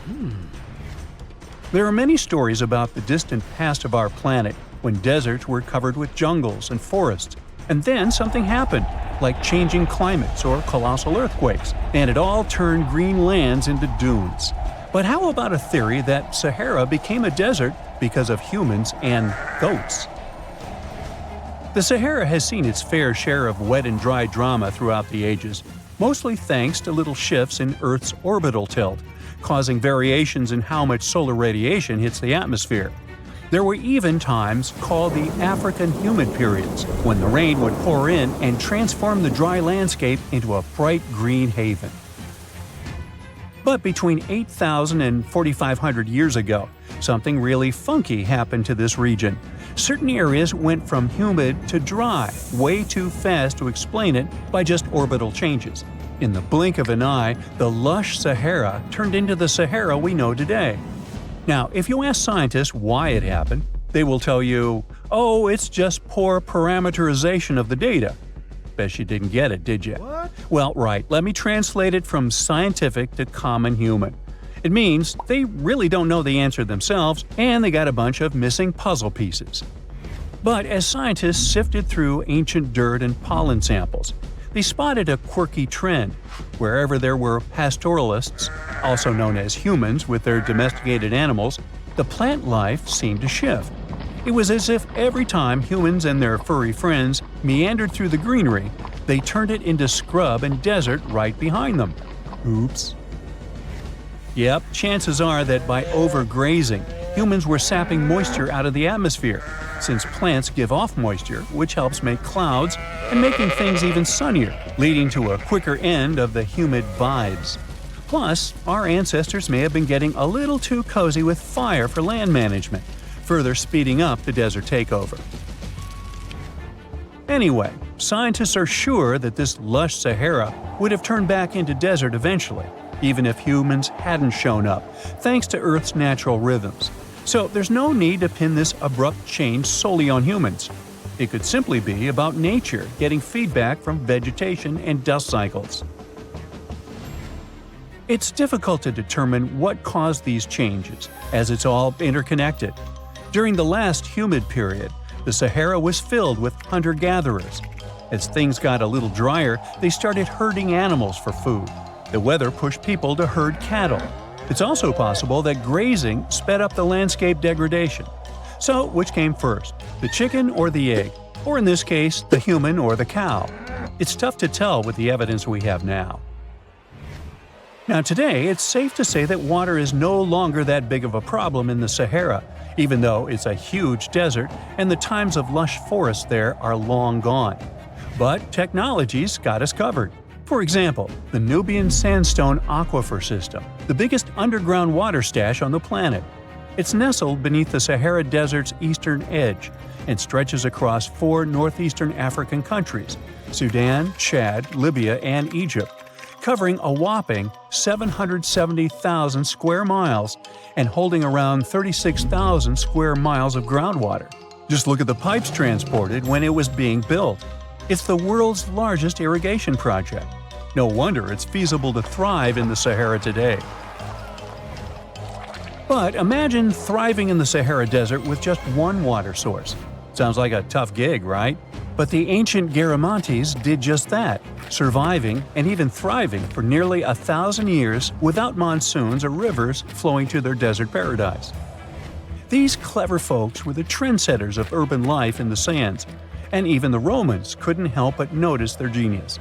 There are many stories about the distant past of our planet when deserts were covered with jungles and forests, and then something happened, like changing climates or colossal earthquakes, and it all turned green lands into dunes. But how about a theory that Sahara became a desert because of humans and goats? The Sahara has seen its fair share of wet and dry drama throughout the ages, mostly thanks to little shifts in Earth's orbital tilt, causing variations in how much solar radiation hits the atmosphere. There were even times called the African humid periods, when the rain would pour in and transform the dry landscape into a bright green haven. But between 8,000 and 4,500 years ago, something really funky happened to this region. Certain areas went from humid to dry, way too fast to explain it by just orbital changes. In the blink of an eye, the lush Sahara turned into the Sahara we know today. Now, if you ask scientists why it happened, they will tell you, oh, it's just poor parameterization of the data. Bet you didn't get it, did you? What? Well, right, let me translate it from scientific to common human. It means they really don't know the answer themselves, and they got a bunch of missing puzzle pieces. But as scientists sifted through ancient dirt and pollen samples, they spotted a quirky trend. Wherever there were pastoralists, also known as humans with their domesticated animals, the plant life seemed to shift. It was as if every time humans and their furry friends meandered through the greenery, they turned it into scrub and desert right behind them. Oops. Yep, chances are that by overgrazing, humans were sapping moisture out of the atmosphere, since plants give off moisture, which helps make clouds and making things even sunnier, leading to a quicker end of the humid vibes. Plus, our ancestors may have been getting a little too cozy with fire for land management, further speeding up the desert takeover. Anyway, scientists are sure that this lush Sahara would have turned back into desert eventually, even if humans hadn't shown up, thanks to Earth's natural rhythms. So there's no need to pin this abrupt change solely on humans. It could simply be about nature getting feedback from vegetation and dust cycles. It's difficult to determine what caused these changes, as it's all interconnected. During the last humid period, the Sahara was filled with hunter-gatherers. As things got a little drier, they started herding animals for food. The weather pushed people to herd cattle. It's also possible that grazing sped up the landscape degradation. So, which came first, the chicken or the egg? Or in this case, the human or the cow? It's tough to tell with the evidence we have now. Now today, it's safe to say that water is no longer that big of a problem in the Sahara, even though it's a huge desert and the times of lush forests there are long gone. But technology's got us covered. For example, the Nubian Sandstone Aquifer System, the biggest underground water stash on the planet. It's nestled beneath the Sahara Desert's eastern edge and stretches across 4 northeastern African countries – Sudan, Chad, Libya, and Egypt – covering a whopping 770,000 square miles and holding around 36,000 square miles of groundwater. Just look at the pipes transported when it was being built. It's the world's largest irrigation project. No wonder it's feasible to thrive in the Sahara today. But imagine thriving in the Sahara Desert with just one water source. Sounds like a tough gig, right? But the ancient Garamantes did just that, surviving and even thriving for nearly 1,000 years without monsoons or rivers flowing to their desert paradise. These clever folks were the trendsetters of urban life in the sands, and even the Romans couldn't help but notice their genius.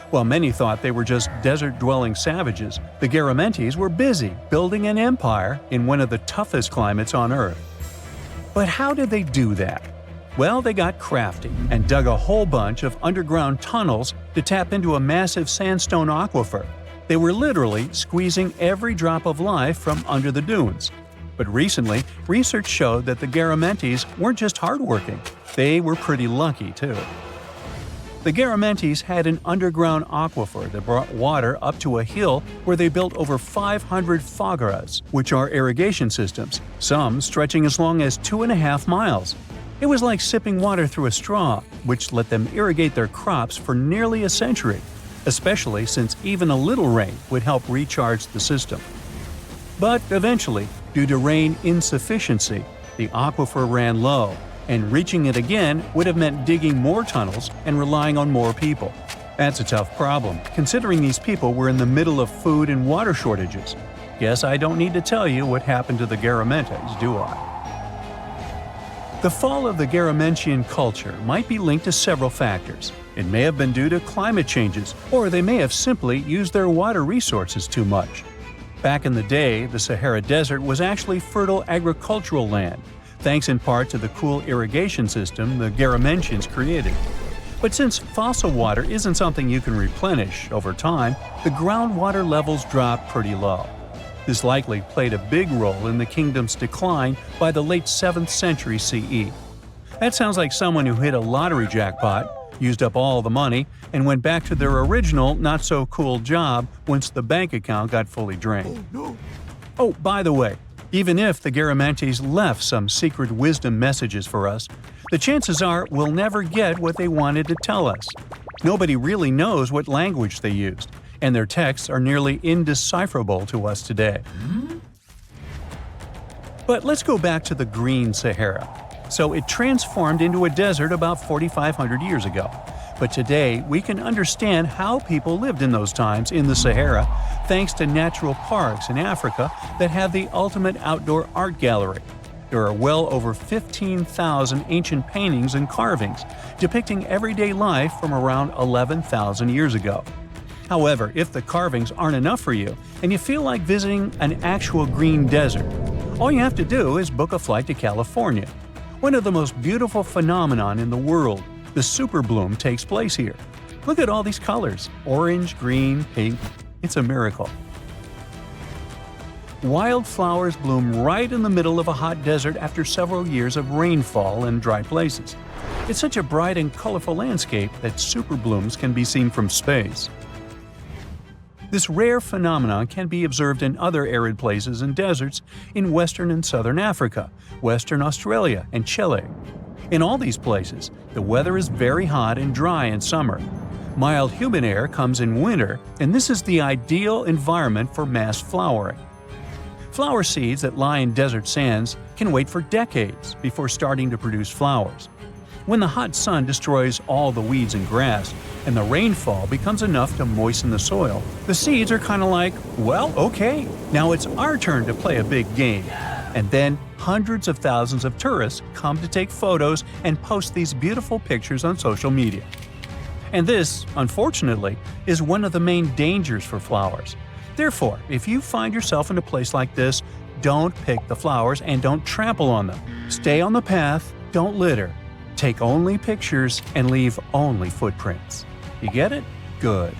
While many thought they were just desert-dwelling savages, the Garamantes were busy building an empire in one of the toughest climates on Earth. But how did they do that? Well, they got crafty and dug a whole bunch of underground tunnels to tap into a massive sandstone aquifer. They were literally squeezing every drop of life from under the dunes. But recently, research showed that the Garamantes weren't just hardworking, they were pretty lucky too. The Garamantes had an underground aquifer that brought water up to a hill where they built over 500 Saqqaras, which are irrigation systems, some stretching as long as 2.5 miles. It was like sipping water through a straw, which let them irrigate their crops for nearly a century, especially since even a little rain would help recharge the system. But eventually, due to rain insufficiency, the aquifer ran low, and reaching it again would have meant digging more tunnels and relying on more people. That's a tough problem, considering these people were in the middle of food and water shortages. Guess I don't need to tell you what happened to the Garamantes, do I? The fall of the Garamantian culture might be linked to several factors. It may have been due to climate changes, or they may have simply used their water resources too much. Back in the day, the Sahara Desert was actually fertile agricultural land, thanks in part to the cool irrigation system the Garamantians created. But since fossil water isn't something you can replenish over time, the groundwater levels dropped pretty low. This likely played a big role in the kingdom's decline by the late 7th century CE. That sounds like someone who hit a lottery jackpot, used up all the money, and went back to their original not-so-cool job once the bank account got fully drained. Oh, by the way, even if the Garamantes left some secret wisdom messages for us, the chances are we'll never get what they wanted to tell us. Nobody really knows what language they used, and their texts are nearly indecipherable to us today. But let's go back to the Green Sahara. So it transformed into a desert about 4,500 years ago. But today, we can understand how people lived in those times in the Sahara thanks to natural parks in Africa that have the ultimate outdoor art gallery. There are well over 15,000 ancient paintings and carvings depicting everyday life from around 11,000 years ago. However, if the carvings aren't enough for you and you feel like visiting an actual green desert, all you have to do is book a flight to California. One of the most beautiful phenomenon in the world, the superbloom, takes place here. Look at all these colors: orange, green, pink. It's a miracle. Wildflowers bloom right in the middle of a hot desert after several years of rainfall in dry places. It's such a bright and colorful landscape that superblooms can be seen from space. This rare phenomenon can be observed in other arid places and deserts in western and southern Africa, Western Australia, and Chile. In all these places, the weather is very hot and dry in summer. Mild humid air comes in winter, and this is the ideal environment for mass flowering. Flower seeds that lie in desert sands can wait for decades before starting to produce flowers. When the hot sun destroys all the weeds and grass, and the rainfall becomes enough to moisten the soil, the seeds are kind of like, well, okay, now it's our turn to play a big game. And then hundreds of thousands of tourists come to take photos and post these beautiful pictures on social media. And this, unfortunately, is one of the main dangers for flowers. Therefore, if you find yourself in a place like this, don't pick the flowers and don't trample on them. Stay on the path, don't litter. Take only pictures and leave only footprints. You get it? Good.